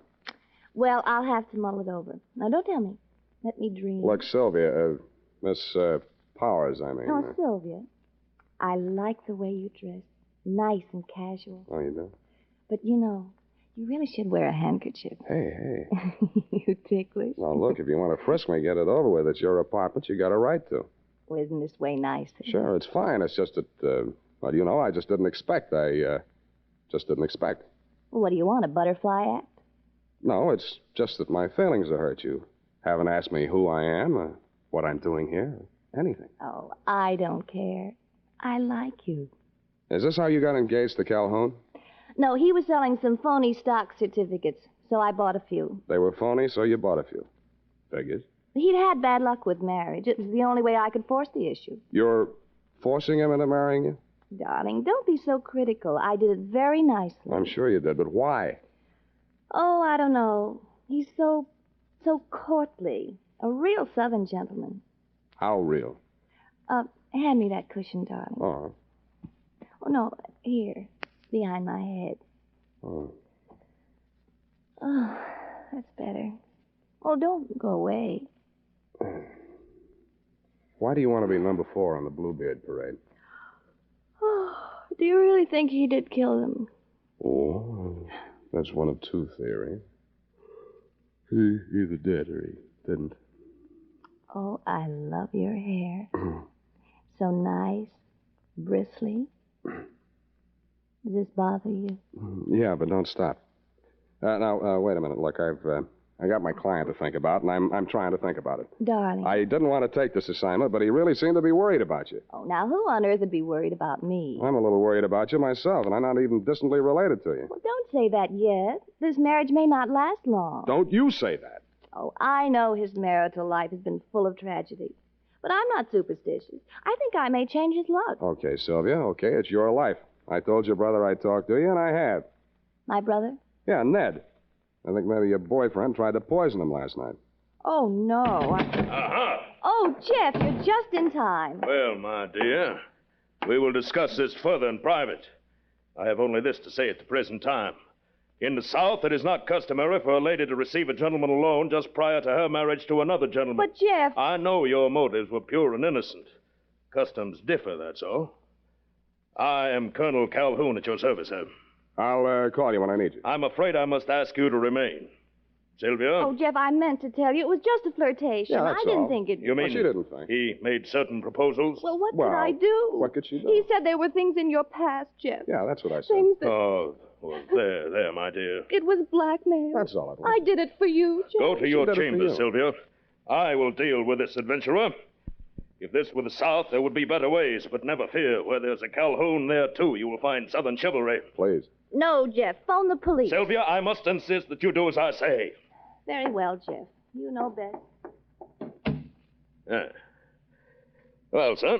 Well, I'll have to mull it over. Now, don't tell me. Let me dream. Look, Sylvia, Miss Powers, I mean. Oh, Sylvia, I like the way you dress. Nice and casual. Oh, you do? But, you know, you really should wear a handkerchief. Hey. You ticklish. Now, look, if you want to frisk me, get it over with. It's your apartment. You got a right to. Well, isn't this way nice? Sure, it's fine. It's just that, well, you know, I just didn't expect. Just didn't expect. Well, what do you want, a butterfly act? No, it's just that my feelings have hurt you. Haven't asked me who I am, what I'm doing here, anything. Oh, I don't care. I like you. Is this how you got engaged to Calhoun? No, he was selling some phony stock certificates, so I bought a few. They were phony, so you bought a few. Figures. He'd had bad luck with marriage. It was the only way I could force the issue. You're forcing him into marrying you? Darling, don't be so critical. I did it very nicely. I'm sure you did, but why? Oh, I don't know. He's so courtly. A real Southern gentleman. How real? Hand me that cushion, darling. Oh. Oh, no, here, behind my head. Oh. Oh, that's better. Oh, don't go away. Why do you want to be number 4 on the Bluebeard parade? Oh, do you really think he did kill them? Oh, that's one of two theories. He either did or he didn't. Oh, I love your hair. So nice, bristly. Does this bother you? Yeah, but don't stop. Now, wait a minute. Look, I got my client to think about, and I'm trying to think about it. Darling. I didn't want to take this assignment, but he really seemed to be worried about you. Oh, now who on earth would be worried about me? I'm a little worried about you myself, and I'm not even distantly related to you. Well, don't say that yet. This marriage may not last long. Don't you say that. Oh, I know his marital life has been full of tragedy. But I'm not superstitious. I think I may change his luck. Okay, Sylvia, okay, it's your life. I told your brother I'd talk to you, and I have. My brother? Yeah, Ned. I think maybe your boyfriend tried to poison him last night. Oh, no. Aha! Oh, Jeff, you're just in time. Well, my dear, we will discuss this further in private. I have only this to say at the present time. In the South, it is not customary for a lady to receive a gentleman alone just prior to her marriage to another gentleman. But, Jeff... I know your motives were pure and innocent. Customs differ, that's all. I am Colonel Calhoun at your service, sir. I'll call you when I need you. I'm afraid I must ask you to remain. Sylvia? Oh, Jeff, I meant to tell you. It was just a flirtation. Yeah, that's I didn't all. think it... You mean she didn't think. He made certain proposals? Well, what could I do? What could she do? He said there were things in your past, Jeff. Yeah, that's what I said. Things that... Oh, well, there, my dear. It was blackmail. That's all it was. I did it for you, Jeff. Go to your did it for chambers, you. Sylvia. I will deal with this adventurer. If this were the South, there would be better ways, but never fear. Where there's a Calhoun, there, too, you will find Southern chivalry. Please. No, Jeff. Phone the police. Sylvia, I must insist that you do as I say. Very well, Jeff. You know best. Well, sir,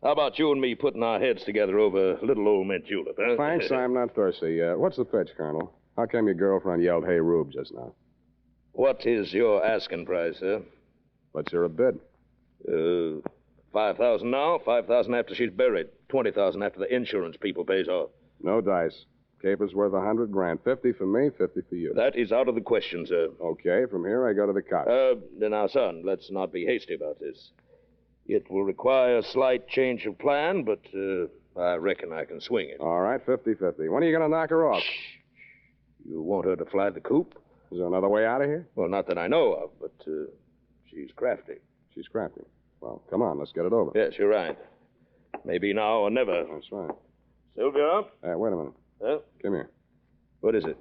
How about you and me putting our heads together over little old mint julep, huh? Thanks, I'm not thirsty. What's the pitch, Colonel? How come your girlfriend yelled, "Hey, Rube," just now? What is your asking price, sir? Let's hear a bid. 5,000 now, 5,000 after she's buried, 20,000 after the insurance people pays off. No dice. Caper's worth $100,000. 50 for me, 50 for you. That is out of the question, sir. Okay, from here I go to the cops. Now, son, let's not be hasty about this. It will require a slight change of plan, but I reckon I can swing it. All right, 50-50. When are you going to knock her off? You want her to fly the coop? Is there another way out of here? Well, not that I know of, but she's crafty. She's crafty. Well, come on, let's get it over. Yes, you're right. Maybe now or never. That's right. Sylvia? Wait a minute. Huh? Come here. What is it?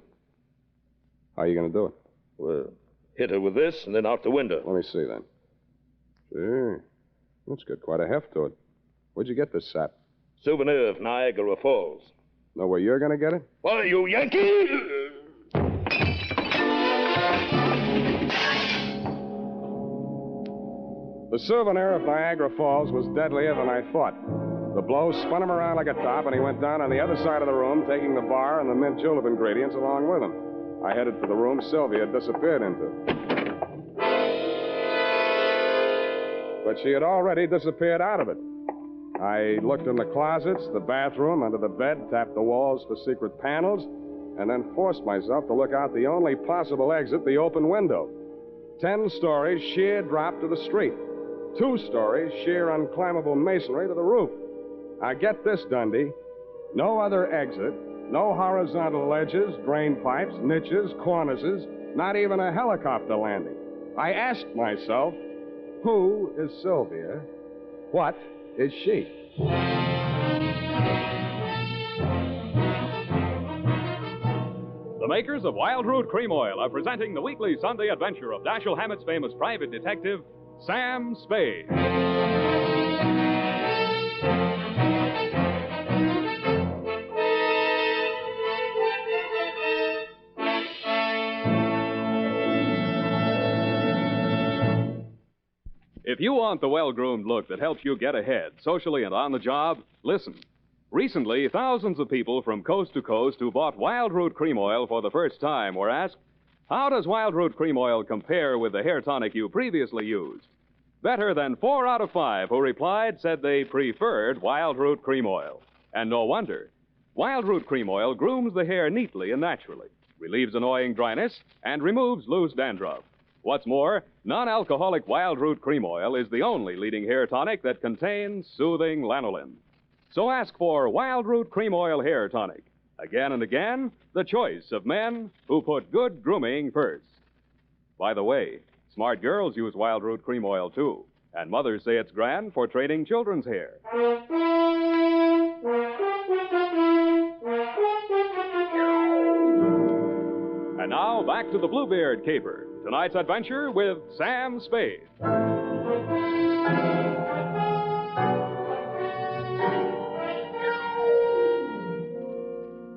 How are you going to do it? Well, hit her with this and then out the window. Let me see, then. Sure. That's got quite a heft to it. Where'd you get this sap? Souvenir of Niagara Falls. Know where you're going to get it? Why, you Yankee! The souvenir of Niagara Falls was deadlier than I thought. The blow spun him around like a top, and he went down on the other side of the room, taking the bar and the mint julep ingredients along with him. I headed for the room Sylvia had disappeared into. But she had already disappeared out of it. I looked in the closets, the bathroom, under the bed, tapped the walls for secret panels, and then forced myself to look out the only possible exit, the open window. 10 stories, sheer drop to the street. 2 stories, sheer unclimbable masonry to the roof. Now get this, Dundee. No other exit, no horizontal ledges, drain pipes, niches, cornices, not even a helicopter landing. I asked myself, who is Sylvia? What is she? The makers of Wild Root Cream Oil are presenting the weekly Sunday adventure of Dashiell Hammett's famous private detective, Sam Spade. If you want the well-groomed look that helps you get ahead, socially and on the job, listen. Recently, thousands of people from coast to coast who bought Wild Root Cream Oil for the first time were asked, how does Wild Root Cream Oil compare with the hair tonic you previously used? Better than 4 out of 5 who replied said they preferred Wild Root Cream Oil. And no wonder. Wild Root Cream Oil grooms the hair neatly and naturally, relieves annoying dryness, and removes loose dandruff. What's more, non-alcoholic Wild Root Cream Oil is the only leading hair tonic that contains soothing lanolin. So ask for Wild Root Cream Oil Hair Tonic. Again and again, the choice of men who put good grooming first. By the way, smart girls use Wild Root Cream Oil, too. And mothers say it's grand for training children's hair. And now, back to the Bluebeard caper. Tonight's adventure with Sam Spade.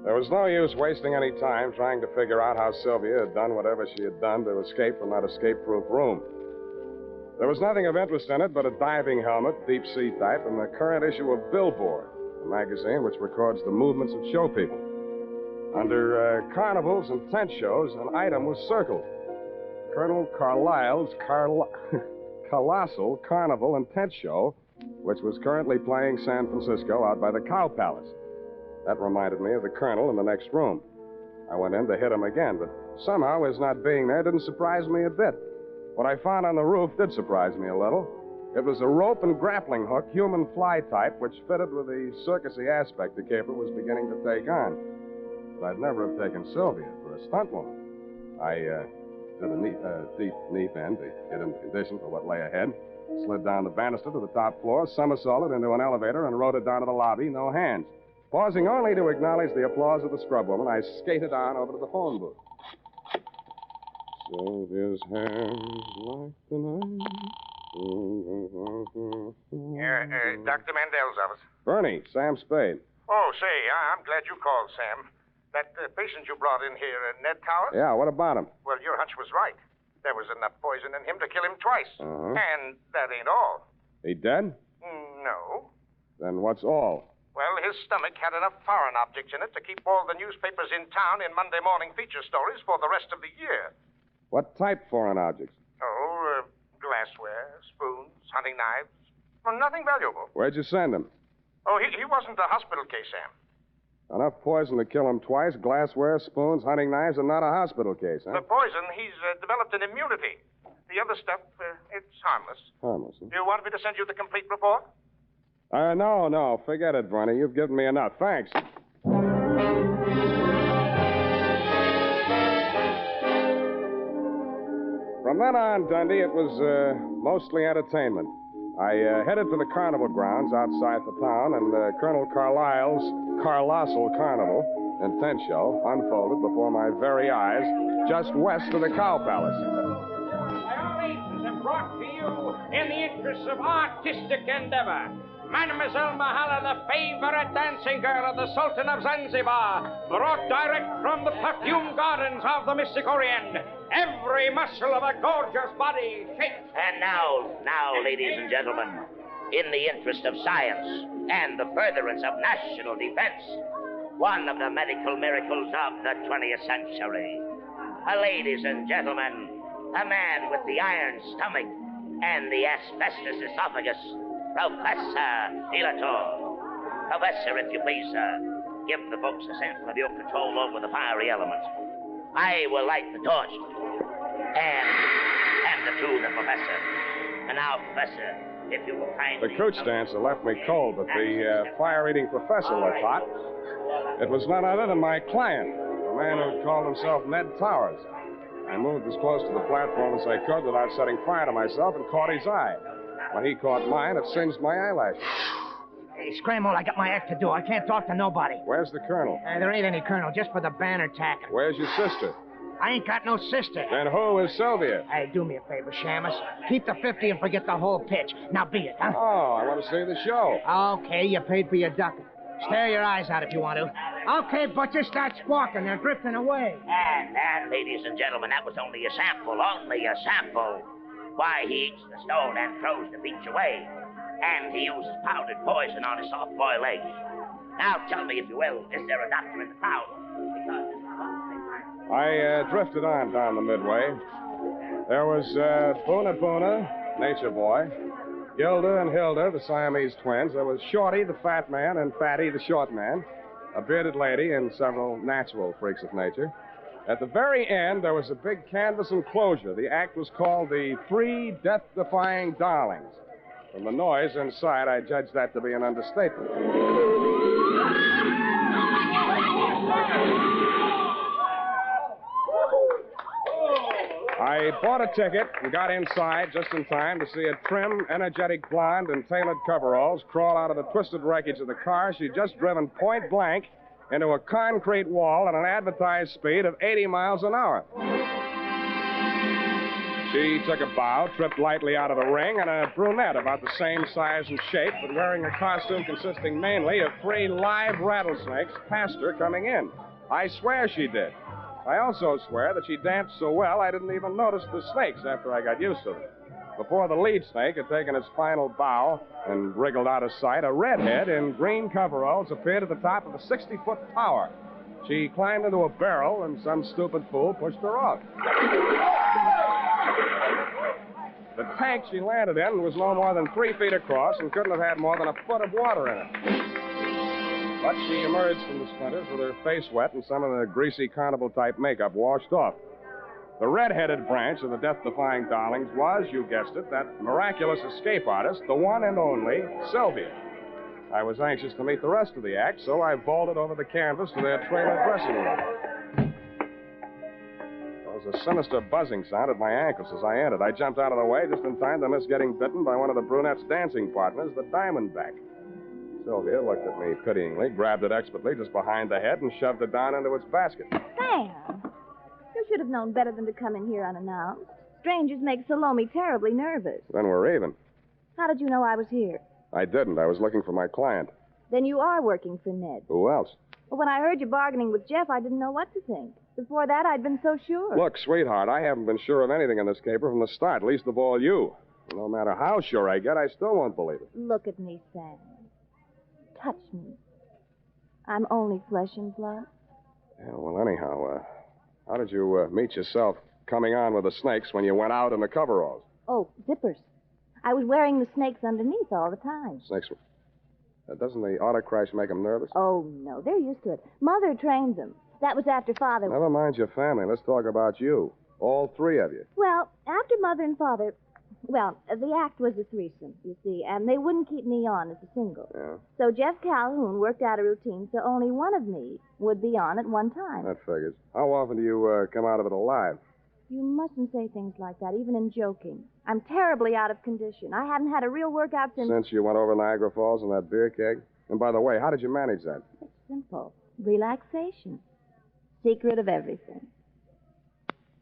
There was no use wasting any time trying to figure out how Sylvia had done whatever she had done to escape from that escape-proof room. There was nothing of interest in it but a diving helmet, deep-sea type, and the current issue of Billboard, a magazine which records the movements of show people. Under carnivals and tent shows, an item was circled. Colonel Carlisle's Colossal Carnival and Tent Show, which was currently playing San Francisco out by the Cow Palace. That reminded me of the Colonel in the next room. I went in to hit him again, but somehow his not being there didn't surprise me a bit. What I found on the roof did surprise me a little. It was a rope and grappling hook, human fly type, which fitted with the circusy aspect the caper was beginning to take on. But I'd never have taken Sylvia for a stunt woman. I did a deep knee bend to get in condition for what lay ahead, slid down the banister to the top floor, somersaulted into an elevator, and rode it down to the lobby, no hands. Pausing only to acknowledge the applause of the scrub woman, I skated on over to the phone booth. Sylvia's hands like the night. Dr. Mandel's office. Bernie, Sam Spade. Oh, say, I'm glad you called, Sam. That patient you brought in here, Ned Tower? Yeah, what about him? Well, your hunch was right. There was enough poison in him to kill him twice. Uh-huh. And that ain't all. He dead? No. Then what's all? Well, his stomach had enough foreign objects in it to keep all the newspapers in town in Monday morning feature stories for the rest of the year. What type foreign objects? Oh, glassware, spoons, hunting knives. Well, nothing valuable. Where'd you send him? Oh, he wasn't a hospital case, Sam. Enough poison to kill him twice, glassware, spoons, hunting knives, and not a hospital case, huh? The poison, he's developed an immunity. The other stuff, it's harmless. Harmless, huh? Do you want me to send you the complete report? No. Forget it, Bernie. You've given me enough. Thanks. From then on, Dundee, it was mostly entertainment. I headed for the carnival grounds outside the town, and Colonel Carlisle's Colossal Carnival and tent show unfolded before my very eyes just west of the Cow Palace. Violations are brought to you in the interests of artistic endeavor. Mademoiselle Mahala, the favorite dancing girl of the Sultan of Zanzibar, brought direct from the perfume gardens of the Mystic Orient. Every muscle of a gorgeous body shakes. And now, ladies and gentlemen, in the interest of science and the furtherance of national defense, one of the medical miracles of the 20th century. Ladies and gentlemen, a man with the iron stomach and the asbestos esophagus, Professor Ilator. Professor, if you please, sir, give the folks a sample of your control over the fiery element. I will light the torch and hand it to the professor. And now, Professor, if you will kindly... The cooch dancer left me cold, but the fire-eating professor looked hot. It was none other than my client, the man who called himself Ned Towers. I moved as close to the platform as I could without setting fire to myself and caught his eye. When he caught mine, it singed my eyelashes. Hey, Scramble, I got my act to do. I can't talk to nobody. Where's the colonel? There ain't any colonel, just for the banner tacking. Where's your sister? I ain't got no sister. Then who is Sylvia? Hey, do me a favor, Shamus. Keep the 50 and forget the whole pitch. Now beat it, huh? Oh, I want to see the show. Okay, you paid for your duck. Stare your eyes out if you want to. Okay, Butcher, start squawking. They're drifting away. And, ladies and gentlemen, that was only a sample. Why, he eats the stone and throws the beach away. And he uses powdered poison on his soft-boiled eggs. Now, tell me, if you will, is there a doctor in the crowd? I drifted on down the midway. There was Boona, Nature Boy, Gilda and Hilda, the Siamese twins. There was Shorty, the fat man, and Fatty, the short man, a bearded lady, and several natural freaks of nature. At the very end, there was a big canvas enclosure. The act was called the Three Death-Defying Darlings. From the noise inside, I judged that to be an understatement. I bought a ticket and got inside just in time to see a trim, energetic blonde in tailored coveralls crawl out of the twisted wreckage of the car she'd just driven point blank into a concrete wall at an advertised speed of 80 miles an hour. She took a bow, tripped lightly out of the ring, and a brunette about the same size and shape, but wearing a costume consisting mainly of 3 live rattlesnakes, passed her coming in. I swear she did. I also swear that she danced so well I didn't even notice the snakes after I got used to them. Before the lead snake had taken its final bow and wriggled out of sight, a redhead in green coveralls appeared at the top of a 60-foot tower. She climbed into a barrel, and some stupid fool pushed her off. The tank she landed in was no more than 3 feet across and couldn't have had more than a foot of water in it. But she emerged from the splinters with her face wet and some of the greasy carnival-type makeup washed off. The red-headed branch of the death-defying darlings was, you guessed it, that miraculous escape artist, the one and only Sylvia. I was anxious to meet the rest of the act, so I vaulted over the canvas to their trailer dressing room. There was a sinister buzzing sound at my ankles as I entered. I jumped out of the way just in time to miss getting bitten by one of the brunette's dancing partners, the Diamondback. Sylvia looked at me pityingly, grabbed it expertly just behind the head, and shoved it down into its basket. Sam, you should have known better than to come in here unannounced. Strangers make Salome terribly nervous. Then we're even. How did you know I was here? I didn't. I was looking for my client. Then you are working for Ned. Who else? Well, when I heard you bargaining with Jeff, I didn't know what to think. Before that, I'd been so sure. Look, sweetheart, I haven't been sure of anything in this caper from the start, least of all you. No matter how sure I get, I still won't believe it. Look at me, Sam. touch me. I'm only flesh and blood. Yeah, well, anyhow, how did you meet yourself coming on with the snakes when you went out in the coveralls? Oh, zippers. I was wearing the snakes underneath all the time. Snakes. Doesn't the auto crash make them nervous? Oh, no, they're used to it. Mother trained them. That was after Father... Never mind your family. Let's talk about you. All three of you. Well, after Mother and Father... Well, the act was a threesome, you see, and they wouldn't keep me on as a single. Yeah, So Jeff Calhoun worked out a routine so only one of me would be on at one time. that figures. How often do you come out of it alive? You mustn't say things like that, even in joking. I'm terribly out of condition. I haven't had a real workout since... Since you went over Niagara Falls in that beer keg? And by the way, how did you manage that? It's simple. Relaxation. Secret of everything.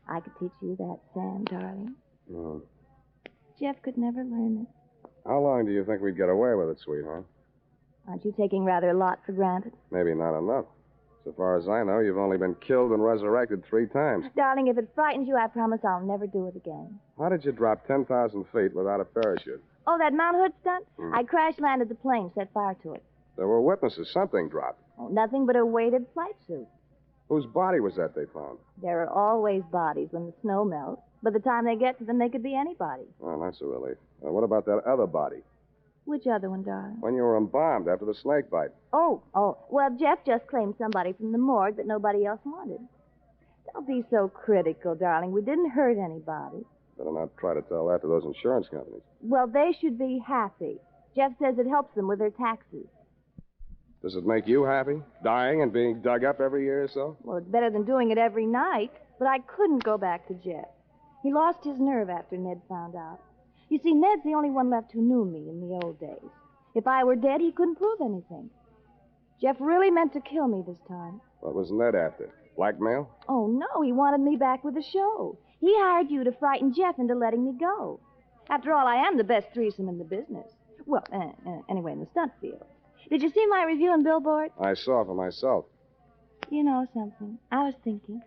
I could teach you that, Sam, darling. Hmm. Jeff could never learn it. How long do you think we'd get away with it, sweetheart? Aren't you taking rather a lot for granted? Maybe not enough. So far as I know, you've only been killed and resurrected 3 times. Darling, if it frightens you, I promise I'll never do it again. How did you drop 10,000 feet without a parachute? Oh, that Mount Hood stunt? I crash-landed the plane, set fire to it. There were witnesses. Something dropped. Oh, nothing but a weighted flight suit. Whose body was that they found? There are always bodies when the snow melts. By the time they get to them, they could be anybody. Oh, that's a relief. What about that other body? Which other one, darling? When you were embalmed after the snake bite. Oh. Well, Jeff just claimed somebody from the morgue that nobody else wanted. Don't be so critical, darling. We didn't hurt anybody. Better not try to tell that to those insurance companies. Well, they should be happy. Jeff says it helps them with their taxes. Does it make you happy? Dying and being dug up every year or so? Well, it's better than doing it every night. But I couldn't go back to Jeff. He lost his nerve after Ned found out. You see, Ned's the only one left who knew me in the old days. If I were dead, he couldn't prove anything. Jeff really meant to kill me this time. What was Ned after? Blackmail? Oh, no, he wanted me back with the show. He hired you to frighten Jeff into letting me go. After all, I am the best threesome in the business. Well, anyway, in the stunt field. Did you see my review in Billboard? I saw for myself. You know something? I was thinking.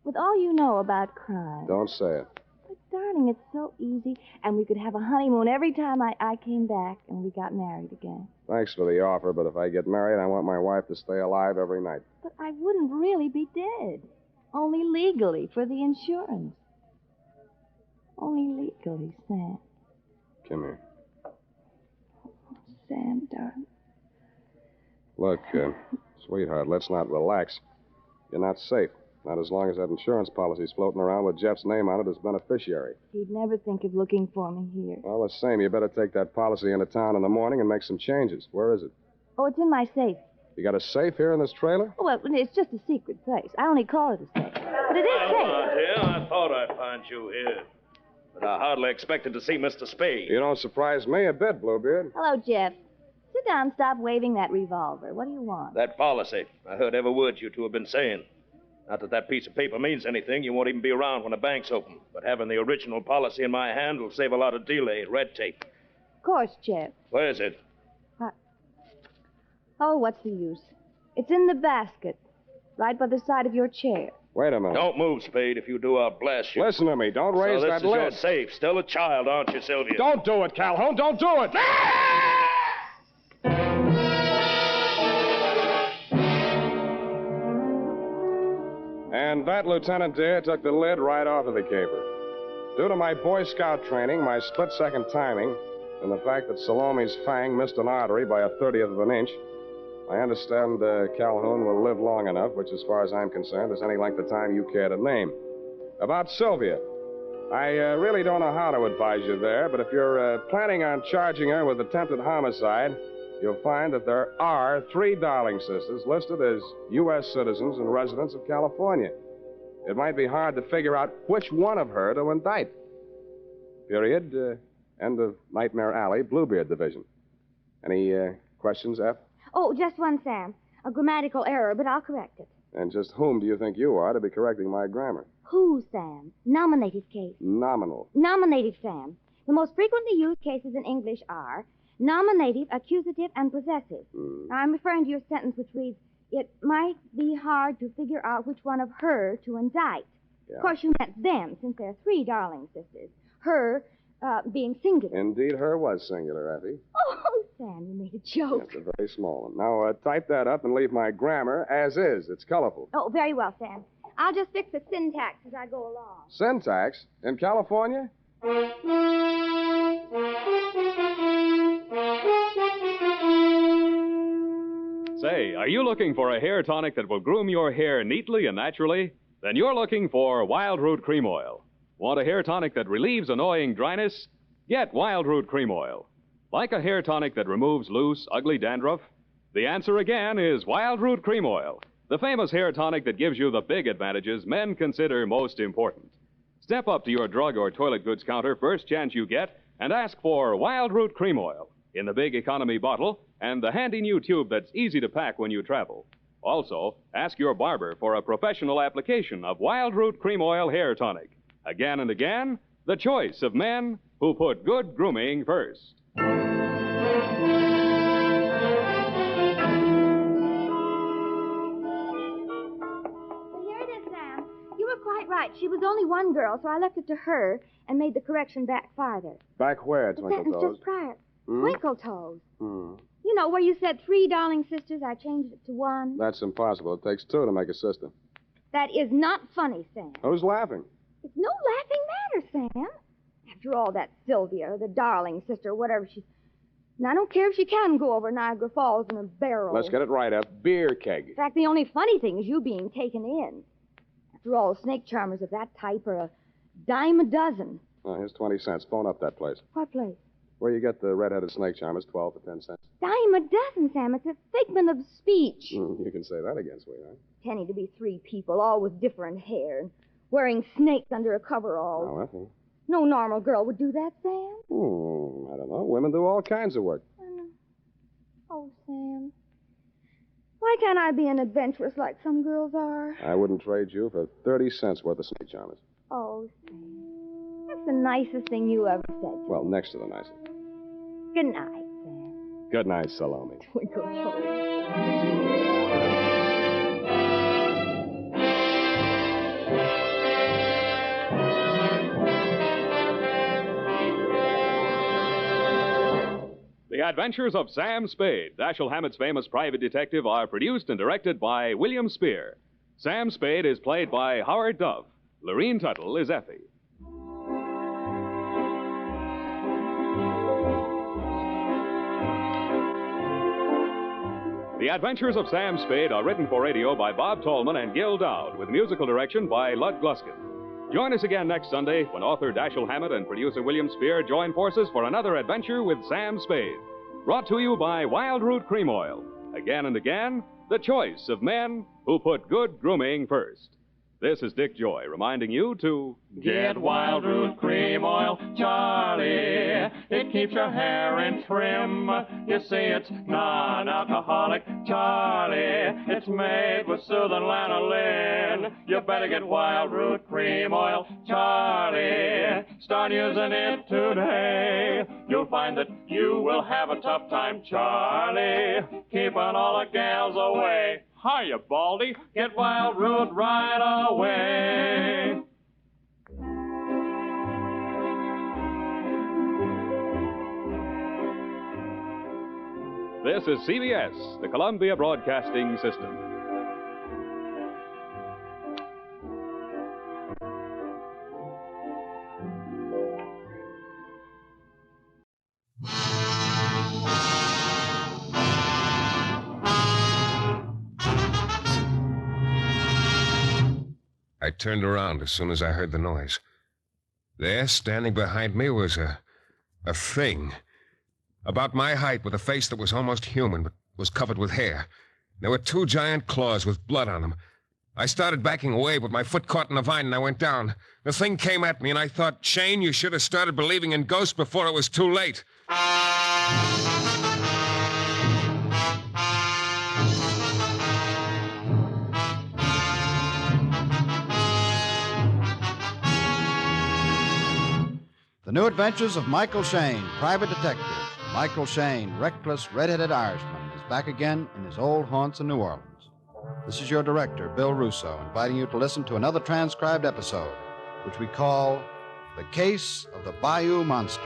With all you know about crime... Don't say it. But, darling, it's so easy. And we could have a honeymoon every time I came back and we got married again. Thanks for the offer, but if I get married, I want my wife to stay alive every night. But I wouldn't really be dead. Only legally for the insurance. Only legally, Sam. Come here. Sam, darling. Look, sweetheart, let's not relax. You're not safe. Not as long as that insurance policy's floating around with Jeff's name on it as beneficiary. He'd never think of looking for me here. Well, the same. You better take that policy into town in the morning and make some changes. Where is it? Oh, it's in my safe. You got a safe here in this trailer? Oh, well, it's just a secret place. I only call it a safe. But it is safe. Dear, I thought I'd find you here. But I hardly expected to see Mr. Spade. You don't surprise me a bit, Bluebeard. Hello, Jeff. Sit down, stop waving that revolver. What do you want? That policy. I heard every word you two have been saying. Not that that piece of paper means anything. You won't even be around when the bank's open. But having the original policy in my hand will save a lot of delay, red tape. Of course, Jeff. Where is it? Oh, what's the use? It's in the basket, right by the side of your chair. Wait a minute. Don't move, Spade. If you do, I'll blast you. Listen to me. Don't raise so that this is lid. your safe. Still a child, aren't you, Sylvia? Don't do it, Calhoun. Don't do it. And that, Lieutenant dear, took the lid right off of the caper. Due to my Boy Scout training, my split-second timing, and the fact that Salome's fang missed an artery by a 30th of an inch, I understand Calhoun will live long enough, which, as far as I'm concerned, is any length of time you care to name. About Sylvia, I really don't know how to advise you there, but if you're planning on charging her with attempted homicide, you'll find that there are 3 Darling sisters listed as U.S. citizens and residents of California. It might be hard to figure out which one of her to indict. Period. End of Nightmare Alley, Bluebeard Division. Any questions, F? Oh, just one, Sam. A grammatical error, but I'll correct it. And just whom do you think you are to be correcting my grammar? Who, Sam? Nominative case. Nominal. Nominative, Sam. The most frequently used cases in English are nominative, accusative, and possessive. I'm referring to your sentence which reads, it might be hard to figure out which one of her to indict. Yeah. Of course, you meant them, since there are 3 Darling sisters. Her being singular. Indeed, her was singular, Effie. Oh, Sam, you made a joke. That's a very small one. Now, type that up and leave my grammar as is. It's colorful. Oh, very well, Sam. I'll just fix the syntax as I go along. Syntax? In California? Say, are you looking for a hair tonic that will groom your hair neatly and naturally? Then you're looking for Wild Root Cream Oil. Want a hair tonic that relieves annoying dryness? Get Wild Root Cream Oil. Like a hair tonic that removes loose, ugly dandruff? The answer again is Wild Root Cream Oil, the famous hair tonic that gives you the big advantages men consider most important. Step up to your drug or toilet goods counter first chance you get and ask for Wild Root Cream Oil in the big economy bottle and the handy new tube that's easy to pack when you travel. Also, ask your barber for a professional application of Wild Root Cream Oil hair tonic. Again and again, the choice of men who put good grooming first. Quite right. She was only one girl, so I left it to her and made the correction back farther. Back where, The Twinkle sentence Toes? just prior. Hmm? Twinkle Toes. Hmm. You know, where you said 3 darling sisters, I changed it to 1. That's impossible. It takes 2 to make a sister. That is not funny, Sam. Who's laughing? It's no laughing matter, Sam. After all, that Sylvia, the darling sister, whatever she... And I don't care if she can go over Niagara Falls in a barrel. Let's get it right. A beer keg. In fact, the only funny thing is you being taken in. After all, snake charmers of that type are a dime a dozen. Oh, here's 20 cents. Phone up that place. What place? Where you get the red-headed snake charmers, 12 for 10 cents. Dime a dozen, Sam. It's a figment of speech. You can say that again, sweetheart. Penny to be 3 people, all with different hair, and wearing snakes under a coverall. Oh, nothing. No normal girl would do that, Sam. I don't know. Women do all kinds of work. Oh, Sam. Why can't I be an adventuress like some girls are? I wouldn't trade you for 30 cents worth of snake charmers. Oh, Sam. That's the nicest thing you ever said. Well, next to the nicest. Good night, Sam. Good night, Salome. Twinkle toes. The Adventures of Sam Spade, Dashiell Hammett's famous private detective, are produced and directed by William Spear. Sam Spade is played by Howard Duff. Lorene Tuttle is Effie. The Adventures of Sam Spade are written for radio by Bob Tallman and Gil Dowd, with musical direction by Lud Gluskin. Join us again next Sunday when author Dashiell Hammett and producer William Spear join forces for another adventure with Sam Spade. Brought to you by Wild Root Cream Oil. Again and again, the choice of men who put good grooming first. This is Dick Joy reminding you to Get Wild Root Cream Oil, Charlie. It keeps your hair in trim. You see, it's non-alcoholic, Charlie. It's made with soothing lanolin. You better get Wild Root Cream Oil, Charlie. Start using it today. You'll find that you will have a tough time, Charlie, keeping all the gals away. Hiya, Baldy. Get Wild Root right away. This is CBS, the Columbia Broadcasting System. I turned around as soon as I heard the noise. There, standing behind me, was a thing. About my height, with a face that was almost human, but was covered with hair. There were 2 giant claws with blood on them. I started backing away, but my foot caught in the vine and I went down. The thing came at me, and I thought, Shayne, you should have started believing in ghosts before it was too late. The New Adventures of Michael Shayne, Private Detective. Michael Shayne, reckless, red-headed Irishman, is back again in his old haunts in New Orleans. This is your director, Bill Russo, inviting you to listen to another transcribed episode, which we call The Case of the Bayou Monster.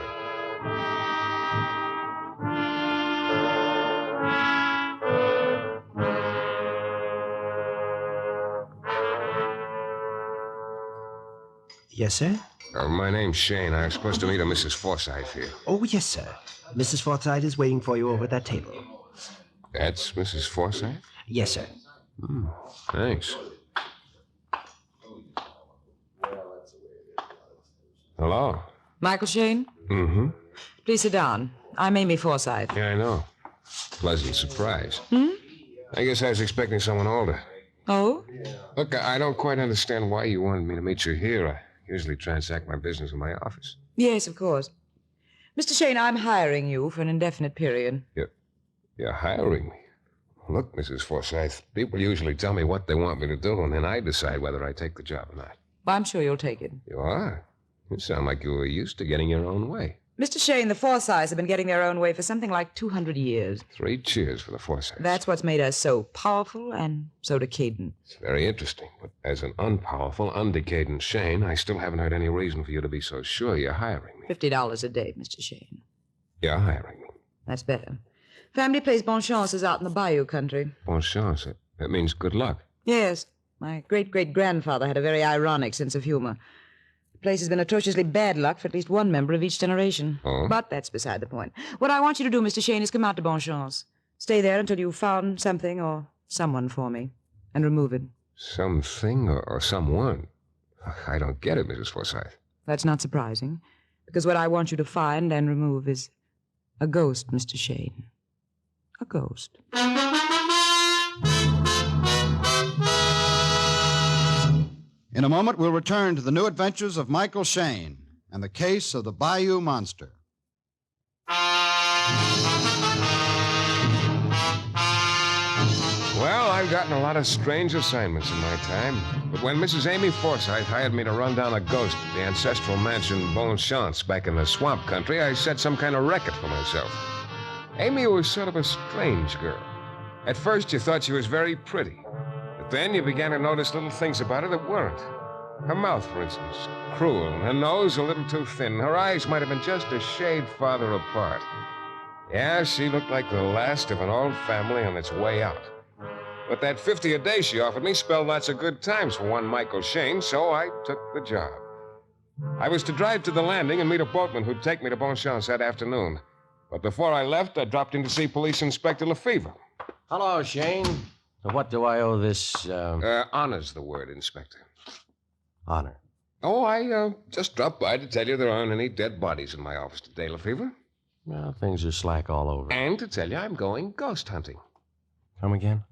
Yes, sir? My name's Shayne. I was supposed to meet a Mrs. Forsythe here. Oh, yes, sir. Mrs. Forsythe is waiting for you over at that table. That's Mrs. Forsythe? Yes, sir. Thanks. Hello? Michael Shayne? Mm-hmm. Please sit down. I'm Amy Forsythe. Yeah, I know. Pleasant surprise. I guess I was expecting someone older. Oh? Look, I don't quite understand why you wanted me to meet you here. I usually transact my business in my office. Yes, of course. Mr. Shayne, I'm hiring you for an indefinite period. You're hiring me? Look, Mrs. Forsythe, people usually tell me what they want me to do, and then I decide whether I take the job or not. Well, I'm sure you'll take it. You are? You sound like you were used to getting your own way. Mr. Shayne, the Forsythes have been getting their own way for something like 200 years. 3 cheers for the Forsythes. That's what's made us so powerful and so decadent. It's very interesting, but as an unpowerful, undecadent Shayne, I still haven't heard any reason for you to be so sure you're hiring me. $50 a day, Mr. Shayne. You're hiring me. That's better. Family place Bon Chance is out in the Bayou country. Bon chance. That means good luck. Yes. My great-great-grandfather had a very ironic sense of humor. The place has been atrociously bad luck for at least one member of each generation. Oh? But that's beside the point. What I want you to do, Mr. Shayne, is come out to Bon Chance. Stay there until you've found something or someone for me. And remove it. Something or someone? I don't get it, Mrs. Forsythe. That's not surprising. Because what I want you to find and remove is a ghost, Mr. Shayne. A ghost. In a moment, we'll return to the new adventures of Michael Shayne and the case of the Bayou Monster. Well, I've gotten a lot of strange assignments in my time. But when Mrs. Amy Forsythe hired me to run down a ghost at the ancestral mansion Bon Chance back in the swamp country, I set some kind of record for myself. Amy was sort of a strange girl. At first, you thought she was very pretty. But then you began to notice little things about her that weren't. Her mouth, for instance, cruel, and her nose a little too thin. Her eyes might have been just a shade farther apart. Yeah, she looked like the last of an old family on its way out. But that $50 a day she offered me spelled lots of good times for one Michael Shayne, so I took the job. I was to drive to the landing and meet a boatman who'd take me to Bon Chance that afternoon. But before I left, I dropped in to see Police Inspector Lefevre. Hello, Shayne. What do I owe this, Honor's the word, Inspector. Honor? Oh, I just dropped by to tell you there aren't any dead bodies in my office today, Lefevre. Well, things are slack all over. And to tell you I'm going ghost hunting. Come again?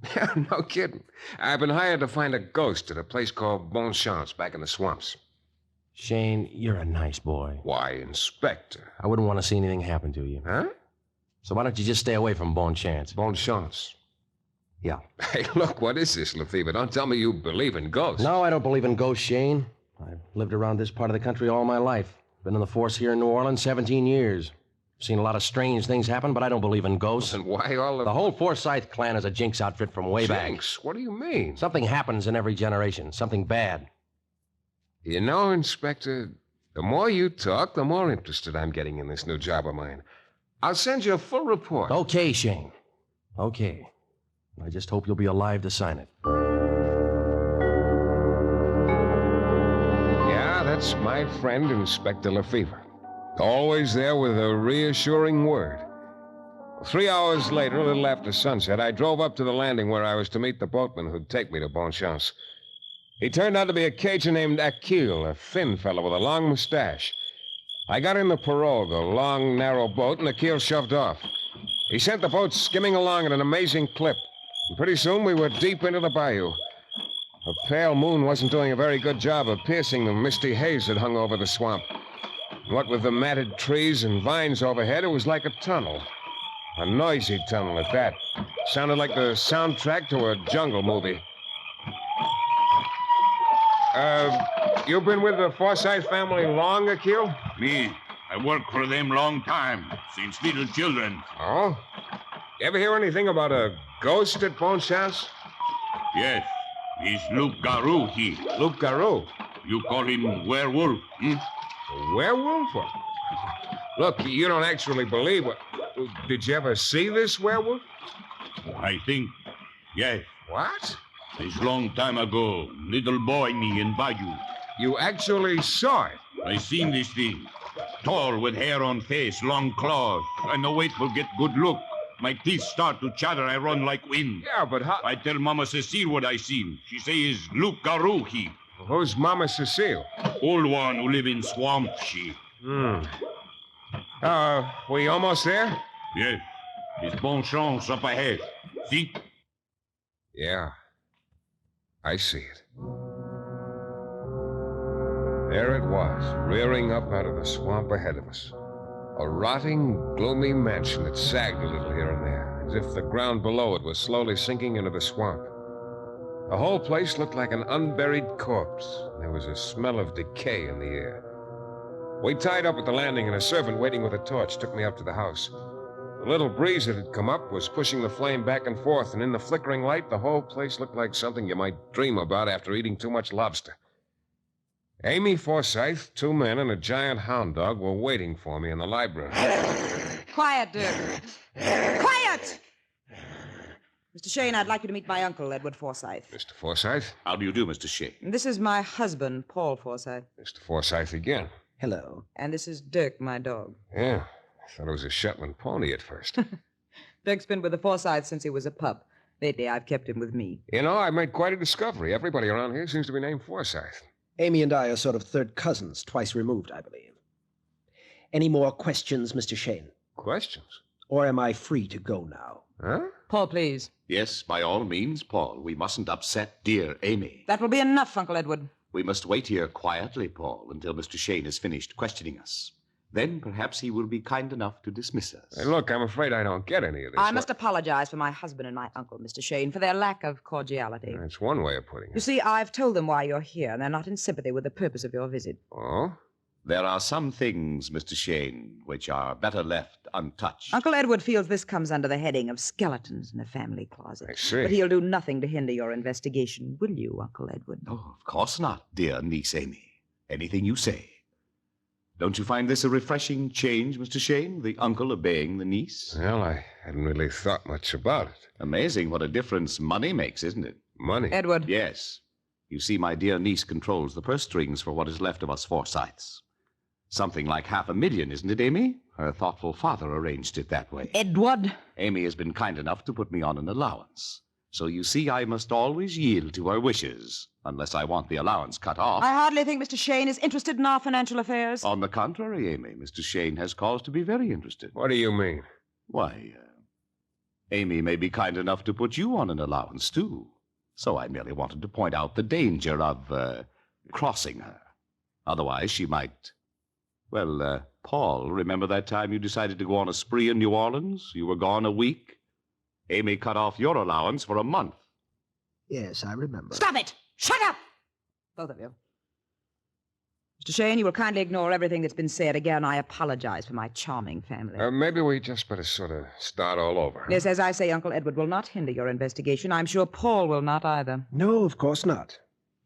No kidding. I've been hired to find a ghost at a place called Bon Chance back in the swamps. Shayne, you're a nice boy. Why, Inspector? I wouldn't want to see anything happen to you. Huh? So why don't you just stay away from Bon Chance? Bon Chance? Yeah. Hey, look, what is this, Lefevre? Don't tell me you believe in ghosts. No, I don't believe in ghosts, Shayne. I've lived around this part of the country all my life. Been in the force here in New Orleans 17 years. Seen a lot of strange things happen, but I don't believe in ghosts. And why all the whole Forsythe clan is a jinx outfit from way back. Jinx? What do you mean? Something happens in every generation. Something bad. You know, Inspector, the more you talk, the more interested I'm getting in this new job of mine. I'll send you a full report. Okay, Shayne. Okay. I just hope you'll be alive to sign it. Yeah, that's my friend, Inspector Lefevre. Always there with a reassuring word. 3 hours later, a little after sunset, I drove up to the landing where I was to meet the boatman who'd take me to Bon Chance. He turned out to be a Cajun named Akil, a thin fellow with a long mustache. I got in the pirogue, a long, narrow boat, and Akil shoved off. He sent the boat skimming along at an amazing clip. And pretty soon we were deep into the bayou. A pale moon wasn't doing a very good job of piercing the misty haze that hung over the swamp. What with the matted trees and vines overhead, it was like a tunnel. A noisy tunnel at that. Sounded like the soundtrack to a jungle movie. You been with the Forsythe family long, Akil? Me, I work for them long time, since little children. Oh? You ever hear anything about a ghost at Bon Chance? Yes, it's Luke Garou here. Luke Garou? You call him werewolf, hmm? A werewolf? Look, you don't actually believe what... Did you ever see this werewolf? I think, yes. What? It's long time ago. Little boy me in Bayou. You actually saw it? I seen this thing. Tall, with hair on face, long claws. I no wait for get good look. My teeth start to chatter, I run like wind. Yeah, but how... I tell Mama Cecile what I seen. She say is Luke Garou, he. Who's Mama Cecile? Old one who live in swamp, she. We almost there? Yes. It's bon chance up ahead. See? Yeah. I see it. There it was, rearing up out of the swamp ahead of us. A rotting, gloomy mansion that sagged a little here and there, as if the ground below it was slowly sinking into the swamp. The whole place looked like an unburied corpse. There was a smell of decay in the air. We tied up at the landing, and a servant waiting with a torch took me up to the house. The little breeze that had come up was pushing the flame back and forth, and in the flickering light, the whole place looked like something you might dream about after eating too much lobster. Amy Forsythe, 2 men, and a giant hound dog were waiting for me in the library. Quiet, Dirk. Quiet! Mr. Shayne, I'd like you to meet my uncle, Edward Forsythe. Mr. Forsythe? How do you do, Mr. Shayne? This is my husband, Paul Forsythe. Mr. Forsythe again. Hello. And this is Dirk, my dog. Yeah, I thought it was a Shetland pony at first. Dirk's been with the Forsythes since he was a pup. Lately, I've kept him with me. You know, I've made quite a discovery. Everybody around here seems to be named Forsythe. Amy and I are sort of third cousins, twice removed, I believe. Any more questions, Mr. Shayne? Questions? Or am I free to go now? Huh? Paul, please. Yes, by all means, Paul. We mustn't upset dear Amy. That will be enough, Uncle Edward. We must wait here quietly, Paul, until Mr. Shayne has finished questioning us. Then perhaps he will be kind enough to dismiss us. Hey, look, I'm afraid I don't get any of this. I must apologize for my husband and my uncle, Mr. Shayne, for their lack of cordiality. That's one way of putting it. You see, I've told them why you're here, and they're not in sympathy with the purpose of your visit. Oh? There are some things, Mr. Shayne, which are better left untouched. Uncle Edward feels this comes under the heading of skeletons in a family closet. I see. But he'll do nothing to hinder your investigation, will you, Uncle Edward? Oh, of course not, dear niece Amy. Anything you say. Don't you find this a refreshing change, Mr. Shayne, the uncle obeying the niece? Well, I hadn't really thought much about it. Amazing what a difference money makes, isn't it? Money? Edward. Yes. You see, my dear niece controls the purse strings for what is left of us Forsythes. Something like $500,000, isn't it, Amy? Her thoughtful father arranged it that way. Edward! Amy has been kind enough to put me on an allowance. So you see, I must always yield to her wishes, unless I want the allowance cut off. I hardly think Mr. Shayne is interested in our financial affairs. On the contrary, Amy, Mr. Shayne has cause to be very interested. What do you mean? Why, Amy may be kind enough to put you on an allowance, too. So I merely wanted to point out the danger of, crossing her. Otherwise, she might... Well, Paul, remember that time you decided to go on a spree in New Orleans? You were gone a week. Amy cut off your allowance for a month. Yes, I remember. Stop it! Shut up! Both of you. Mr. Shayne, you will kindly ignore everything that's been said. Again, I apologize for my charming family. Maybe we just better sort of start all over. Yes, as I say, Uncle Edward will not hinder your investigation. I'm sure Paul will not either. No, of course not.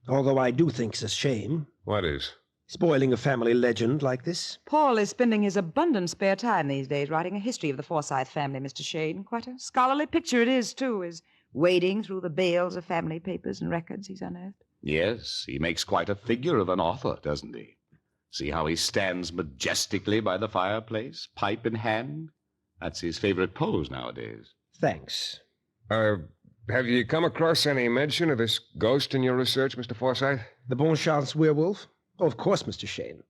Although I do think it's a shame. What is? Spoiling a family legend like this. Paul is spending his abundant spare time these days writing a history of the Forsythe family, Mr. Shayne. Quite a scholarly picture it is, too, is wading through the bales of family papers and records he's unearthed. Yes, he makes quite a figure of an author, doesn't he? See how he stands majestically by the fireplace, pipe in hand? That's his favorite pose nowadays. Thanks. Have you come across any mention of this ghost in your research, Mr. Forsythe? The Bonchance werewolf? Oh, of course, Mr. Shayne.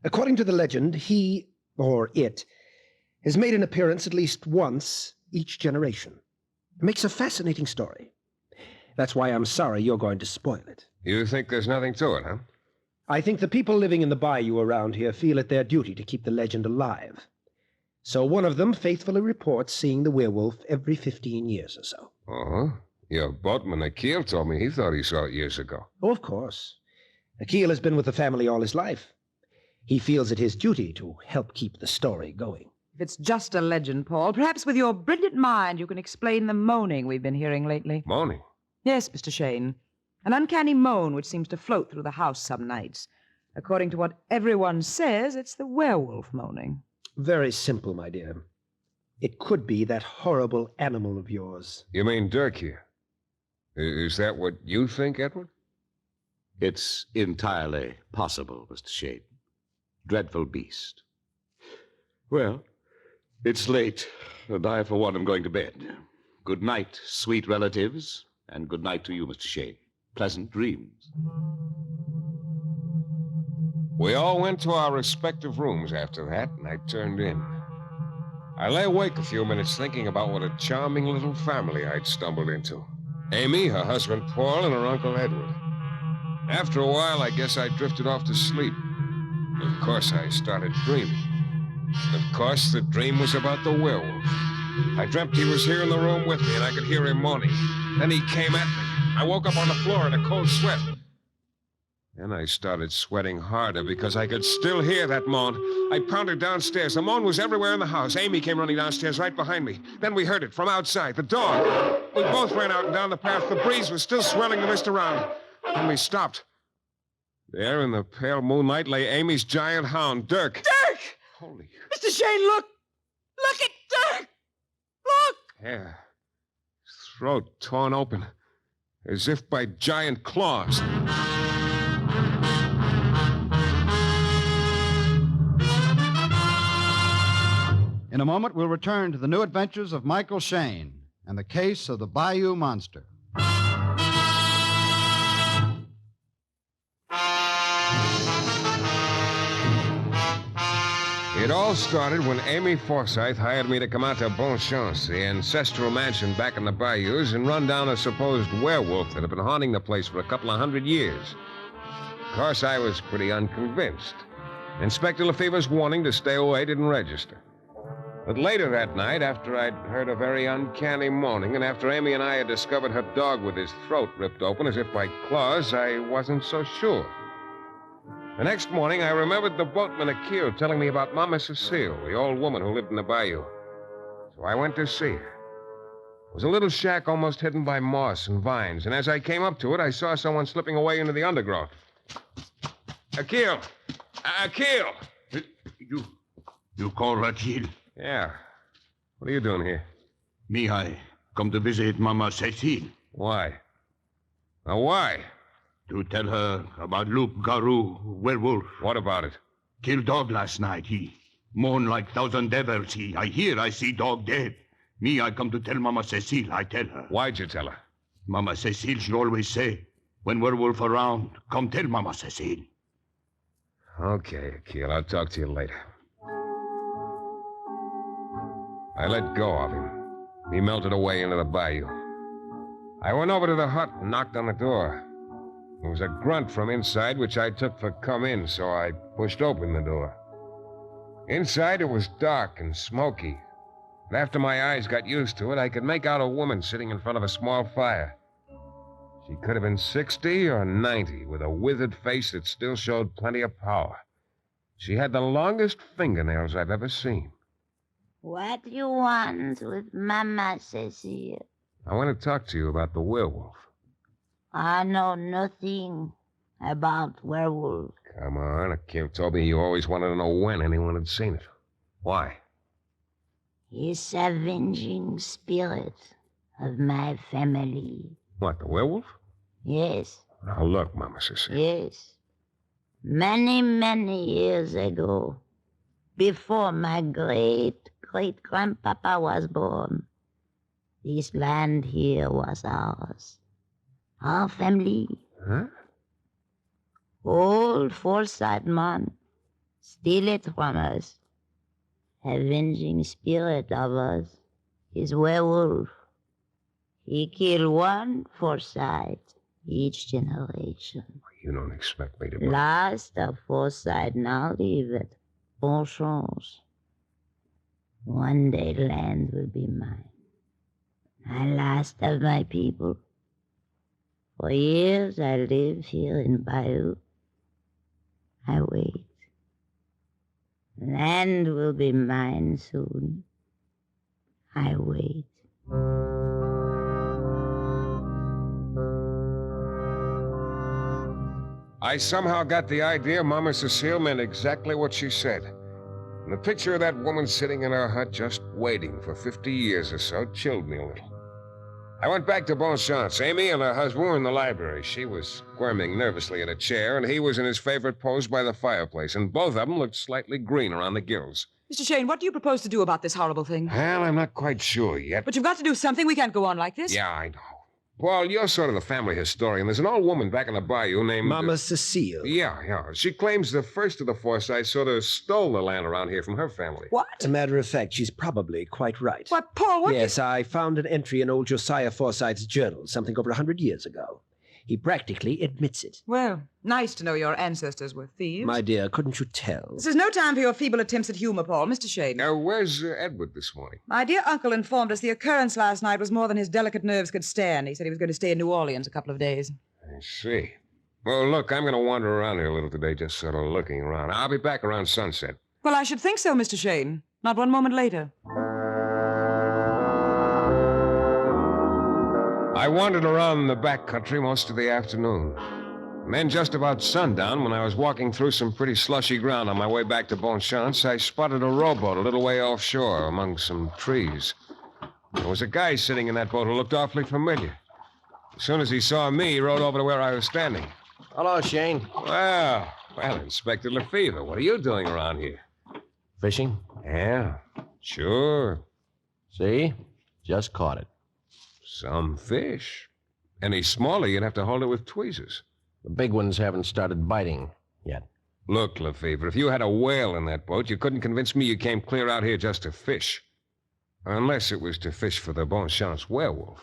According to the legend, he, or it, has made an appearance at least once each generation. It makes a fascinating story. That's why I'm sorry you're going to spoil it. You think there's nothing to it, huh? I think the people living in the bayou around here feel it their duty to keep the legend alive. So one of them faithfully reports seeing the werewolf every 15 years or so. Uh-huh. Your boatman, Akil, told me he thought he saw it years ago. Oh, of course. Akil has been with the family all his life. He feels it his duty to help keep the story going. If it's just a legend, Paul, perhaps with your brilliant mind you can explain the moaning we've been hearing lately. Moaning? Yes, Mr. Shayne. An uncanny moan which seems to float through the house some nights. According to what everyone says, it's the werewolf moaning. Very simple, my dear. It could be that horrible animal of yours. You mean Dirk here? Is that what you think, Edward? It's entirely possible, Mr. Shayne. Dreadful beast. Well, it's late, and I, for one, am going to bed. Good night, sweet relatives, and good night to you, Mr. Shayne. Pleasant dreams. We all went to our respective rooms after that, and I turned in. I lay awake a few minutes thinking about what a charming little family I'd stumbled into. Amy, her husband Paul, and her Uncle Edward. After a while, I guess I drifted off to sleep. Of course, I started dreaming. Of course, the dream was about the werewolf. I dreamt he was here in the room with me, and I could hear him moaning. Then he came at me. I woke up on the floor in a cold sweat. Then I started sweating harder because I could still hear that moan. I pounded downstairs. The moan was everywhere in the house. Amy came running downstairs right behind me. Then we heard it from outside, the dog. We both ran out and down the path. The breeze was still swirling the mist around. Then we stopped. There in the pale moonlight lay Amy's giant hound, Dirk. Dirk! Holy... Mr. Shayne, look! Look at Dirk! Look! Hair. Throat torn open, as if by giant claws. In a moment, we'll return to the new adventures of Michael Shayne and the case of the Bayou Monster. It all started when Amy Forsythe hired me to come out to Bonchance, the ancestral mansion back in the bayous, and run down a supposed werewolf that had been haunting the place for a couple of 100 years. Of course, I was pretty unconvinced. Inspector Lefever's warning to stay away didn't register. But later that night, after I'd heard a very uncanny moaning, and after Amy and I had discovered her dog with his throat ripped open as if by claws, I wasn't so sure. The next morning, I remembered the boatman Akil telling me about Mama Cecile, the old woman who lived in the bayou. So I went to see her. It was a little shack almost hidden by moss and vines, and as I came up to it, I saw someone slipping away into the undergrowth. Akil! Akil! You call Akil? Yeah. What are you doing here? Me, I come to visit Mama Cecile. Why? Now, why? To tell her about Loup Garou, werewolf. What about it? Killed dog last night. He moan like thousand devils. I see dog dead. Me, I come to tell Mama Cecile. I tell her. Why'd you tell her? Mama Cecile, she always say, when werewolf around, come tell Mama Cecile. Okay, Akil, I'll talk to you later. I let go of him. He melted away into the bayou. I went over to the hut and knocked on the door. There was a grunt from inside, which I took for come in, so I pushed open the door. Inside, it was dark and smoky. And after my eyes got used to it, I could make out a woman sitting in front of a small fire. She could have been 60 or 90, with a withered face that still showed plenty of power. She had the longest fingernails I've ever seen. What do you want with Mama Cecile? I want to talk to you about the werewolf. I know nothing about werewolf. Come on, Akil told me you always wanted to know when anyone had seen it. Why? It's avenging spirit of my family. What, the werewolf? Yes. Now look, Mama Cecile. Yes. Many, many years ago, before my great-great-grandpapa was born, this land here was ours. Our family. Huh? Old Forsythe man steal it from us. Avenging spirit of us is werewolf. He kill one Forsythe each generation. You don't expect me to... Last of Forsythe now live at Bonchance. One day land will be mine. And last of my people. For years I live here in Bayou. I wait. Land will be mine soon. I wait. I somehow got the idea Mama Cecile meant exactly what she said. And the picture of that woman sitting in her hut just waiting for 50 years or so chilled me a little. I went back to Bonchance. Amy and her husband were in the library. She was squirming nervously in a chair, and he was in his favorite pose by the fireplace, and both of them looked slightly green around the gills. Mr. Shayne, what do you propose to do about this horrible thing? Well, I'm not quite sure yet. But you've got to do something. We can't go on like this. Yeah, I know. Paul, you're sort of the family historian. There's an old woman back in the Bayou named... Mama Cecile. Yeah. She claims the first of the Forsythes sort of stole the land around here from her family. What? As a matter of fact, she's probably quite right. What, Paul, what? Yes, I found an entry in old Josiah Forsythe's journal, something over 100 years ago. He practically admits it. Well, nice to know your ancestors were thieves. My dear, couldn't you tell? This is no time for your feeble attempts at humor, Paul. Mr. Shayne. Now, where's Edward this morning? My dear uncle informed us the occurrence last night was more than his delicate nerves could stand. He said he was going to stay in New Orleans a couple of days. I see. Well, look, I'm going to wander around here a little today, just sort of looking around. I'll be back around sunset. Well, I should think so, Mr. Shayne. Not one moment later. I wandered around the back country most of the afternoon. And then just about sundown, when I was walking through some pretty slushy ground on my way back to Bonchance, I spotted a rowboat a little way offshore among some trees. There was a guy sitting in that boat who looked awfully familiar. As soon as he saw me, he rowed over to where I was standing. Hello, Shayne. Well, Inspector Lefevre, what are you doing around here? Fishing? Yeah, sure. See? Just caught it. Some fish. Any smaller, you'd have to hold it with tweezers. The big ones haven't started biting yet. Look, Lefevre, if you had a whale in that boat, you couldn't convince me you came clear out here just to fish. Unless it was to fish for the Bonchance werewolf.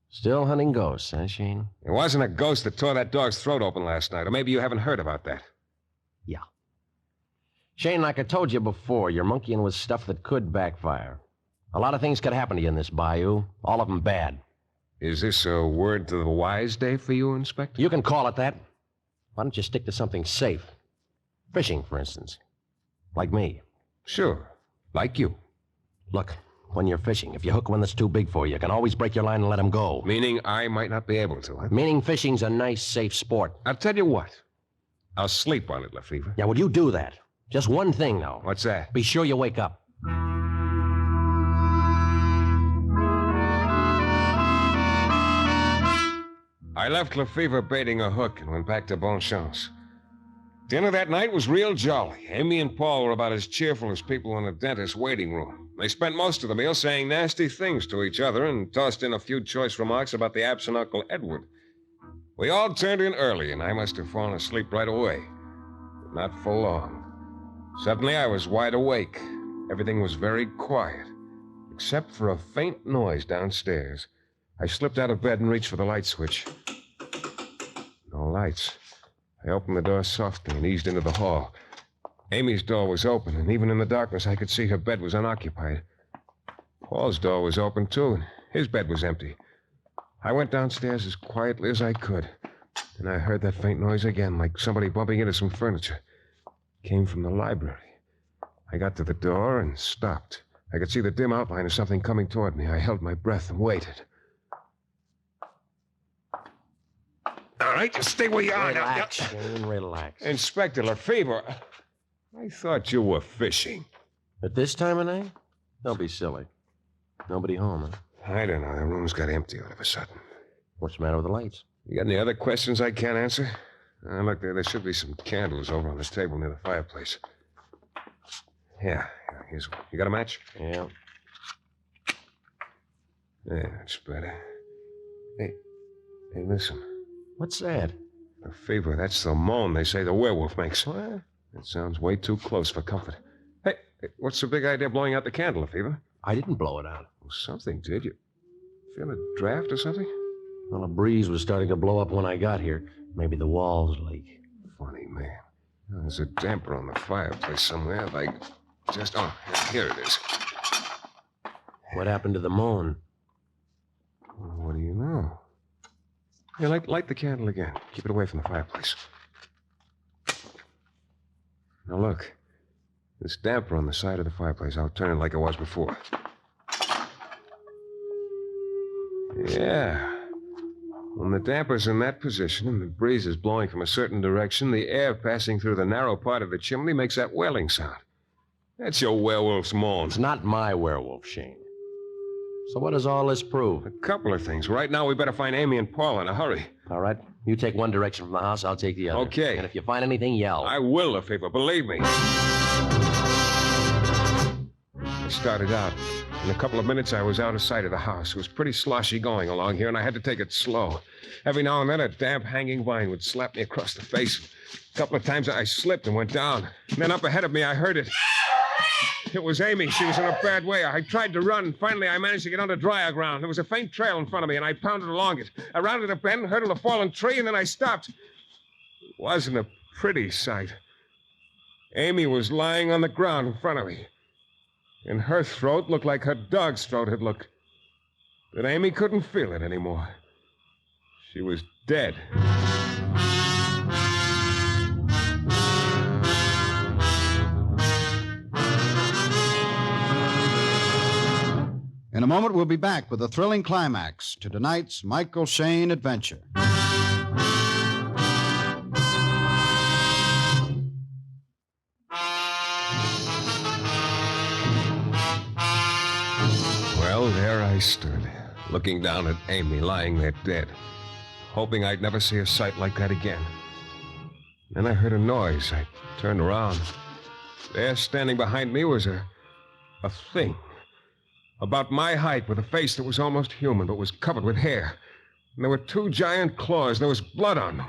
Still hunting ghosts, huh, Shayne? It wasn't a ghost that tore that dog's throat open last night, or maybe you haven't heard about that. Yeah. Shayne, like I told you before, you're monkeying with stuff that could backfire. A lot of things could happen to you in this bayou, all of them bad. Is this a word to the wise day for you, Inspector? You can call it that. Why don't you stick to something safe? Fishing, for instance. Like me. Sure, like you. Look, when you're fishing, if you hook one that's too big for you, you can always break your line and let him go. Meaning I might not be able to, huh? Meaning fishing's a nice, safe sport. I'll tell you what. I'll sleep on it, Lefevre. Yeah, would you do that? Just one thing, though. What's that? Be sure you wake up. I left Lefevre baiting a hook and went back to Bonchance. Dinner that night was real jolly. Amy and Paul were about as cheerful as people in a dentist's waiting room. They spent most of the meal saying nasty things to each other and tossed in a few choice remarks about the absent Uncle Edward. We all turned in early, and I must have fallen asleep right away. But not for long. Suddenly, I was wide awake. Everything was very quiet, except for a faint noise downstairs. I slipped out of bed and reached for the light switch. No lights. I opened the door softly and eased into the hall. Amy's door was open, and even in the darkness, I could see her bed was unoccupied. Paul's door was open, too, and his bed was empty. I went downstairs as quietly as I could, and I heard that faint noise again, like somebody bumping into some furniture. It came from the library. I got to the door and stopped. I could see the dim outline of something coming toward me. I held my breath and waited. All right, just stay where you are. Relax, Shayne, relax. Inspector Lefevre, I thought you were fishing. At this time of night? Don't be silly. Nobody home, huh? I don't know. The room's got empty all of a sudden. What's the matter with the lights? You got any other questions I can't answer? Look, there should be some candles over on this table near the fireplace. Yeah, here's one. You got a match? Yeah. Yeah, that's better. Hey, listen. What's that? Lefevre, that's the moan they say the werewolf makes. What? It sounds way too close for comfort. Hey, what's the big idea of blowing out the candle, Lefevre? I didn't blow it out. Well, something did. You feel a draft or something? Well, a breeze was starting to blow up when I got here. Maybe the walls leak. Funny, man. There's a damper on the fireplace somewhere, like just... Oh, here it is. What happened to the moan? Well, what do you know? Here, light the candle again. Keep it away from the fireplace. Now, look. This damper on the side of the fireplace. I'll turn it like it was before. Yeah. When the damper's in that position and the breeze is blowing from a certain direction, the air passing through the narrow part of the chimney makes that wailing sound. That's your werewolf's moan. It's not my werewolf, Shayne. So what does all this prove? A couple of things. Right now, we better find Amy and Paul in a hurry. All right. You take one direction from the house, I'll take the other. Okay. And if you find anything, yell. I will, Lefevre, believe me. I started out. In a couple of minutes, I was out of sight of the house. It was pretty sloshy going along here, and I had to take it slow. Every now and then, a damp hanging vine would slap me across the face. A couple of times, I slipped and went down. And then up ahead of me, I heard it. It was Amy. She was in a bad way. I tried to run. Finally, I managed to get onto drier ground. There was a faint trail in front of me, and I pounded along it. I rounded a bend, hurdled a fallen tree, and then I stopped. It wasn't a pretty sight. Amy was lying on the ground in front of me. And her throat looked like her dog's throat had looked. But Amy couldn't feel it anymore. She was dead. In a moment, we'll be back with a thrilling climax to tonight's Michael Shayne adventure. Well, there I stood, looking down at Amy lying there dead, hoping I'd never see a sight like that again. Then I heard a noise. I turned around. There, standing behind me, was a thing. About my height, with a face that was almost human, but was covered with hair. And there were two giant claws. There was blood on them.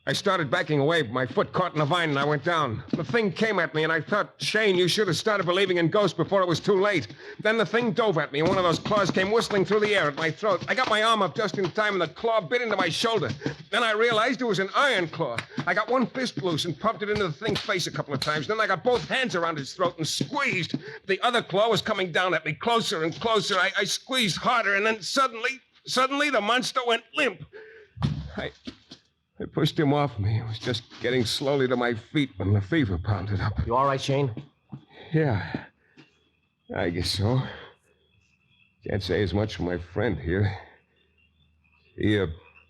I started backing away, but my foot caught in a vine, and I went down. The thing came at me, and I thought, Shayne, you should have started believing in ghosts before it was too late. Then the thing dove at me, and one of those claws came whistling through the air at my throat. I got my arm up just in time, and the claw bit into my shoulder. Then I realized it was an iron claw. I got one fist loose and pumped it into the thing's face a couple of times. Then I got both hands around its throat and squeezed. The other claw was coming down at me, closer and closer. I squeezed harder, and then suddenly the monster went limp. I pushed him off me. I was just getting slowly to my feet when Lefevre pounded up. You all right, Shayne? Yeah, I guess so. Can't say as much for my friend here. He a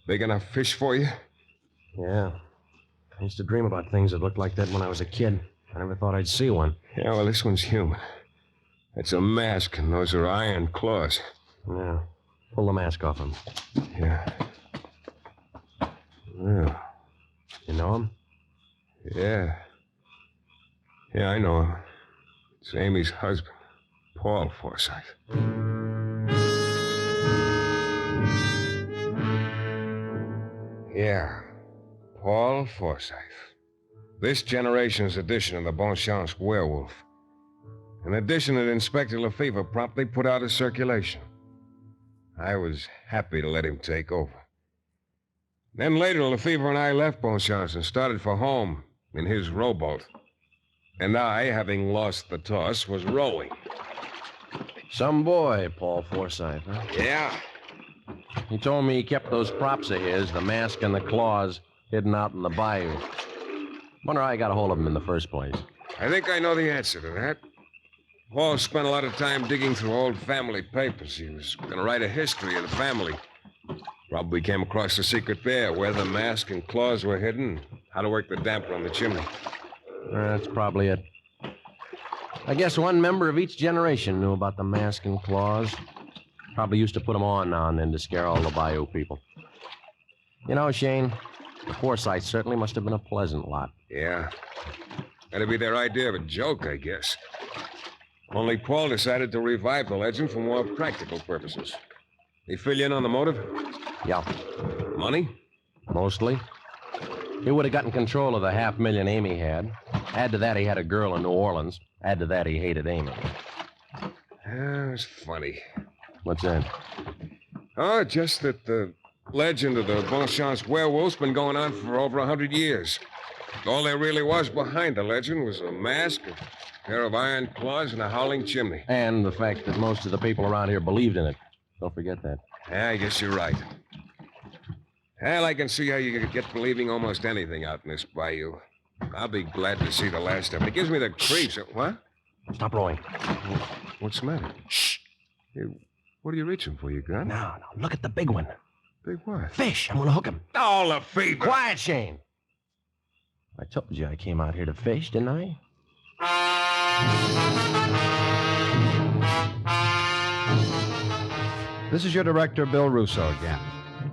big enough fish for you? Yeah. I used to dream about things that looked like that when I was a kid. I never thought I'd see one. Yeah, well, this one's human. It's a mask, and those are iron claws. Yeah. Pull the mask off him. Yeah. Well, you know him? Yeah. Yeah, I know him. It's Amy's husband, Paul Forsythe. Yeah, Paul Forsythe. This generation's edition of the Bonchance werewolf. An edition that Inspector Lefevre promptly put out of circulation. I was happy to let him take over. Then later, Lefevre and I left Bonchance and started for home in his rowboat. And I, having lost the toss, was rowing. Some boy, Paul Forsythe, huh? Yeah. He told me he kept those props of his, the mask and the claws, hidden out in the bayou. Wonder how I got a hold of them in the first place. I think I know the answer to that. Paul spent a lot of time digging through old family papers. He was going to write a history of the family. Probably came across the secret there, where the mask and claws were hidden, how to work the damper on the chimney. That's probably it. I guess one member of each generation knew about the mask and claws. Probably used to put them on now and then to scare all the Bayou people. You know, Shayne, the Forsythes certainly must have been a pleasant lot. Yeah. That'd be their idea of a joke, I guess. Only Paul decided to revive the legend for more practical purposes. He fill you in on the motive? Yeah. Money? Mostly. He would have gotten control of the $500,000 Amy had. Add to that, he had a girl in New Orleans. Add to that, he hated Amy. It's funny. What's that? Oh, just that the legend of the Bonchance werewolf's been going on for over 100 years. All there really was behind the legend was a mask, a pair of iron claws, and a howling chimney. And the fact that most of the people around here believed in it. Don't forget that. Yeah, I guess you're right. Well, I can see how you could get believing almost anything out in this bayou. I'll be glad to see the last of it. It gives me the creeps. What? Stop rowing. What's the matter? Shh. Hey, what are you reaching for, you gun? No, look at the big one. Big what? Fish. I'm going to hook him. Oh, Lefevre. Quiet, Shayne. I told you I came out here to fish, didn't I? This is your director, Bill Russo, again.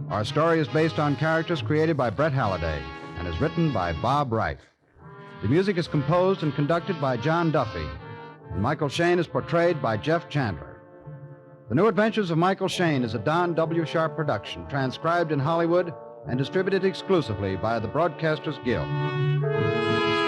Our story is based on characters created by Brett Halliday and is written by Bob Wright. The music is composed and conducted by John Duffy, and Michael Shayne is portrayed by Jeff Chandler. The New Adventures of Michael Shayne is a Don W. Sharp production, transcribed in Hollywood and distributed exclusively by the Broadcasters Guild.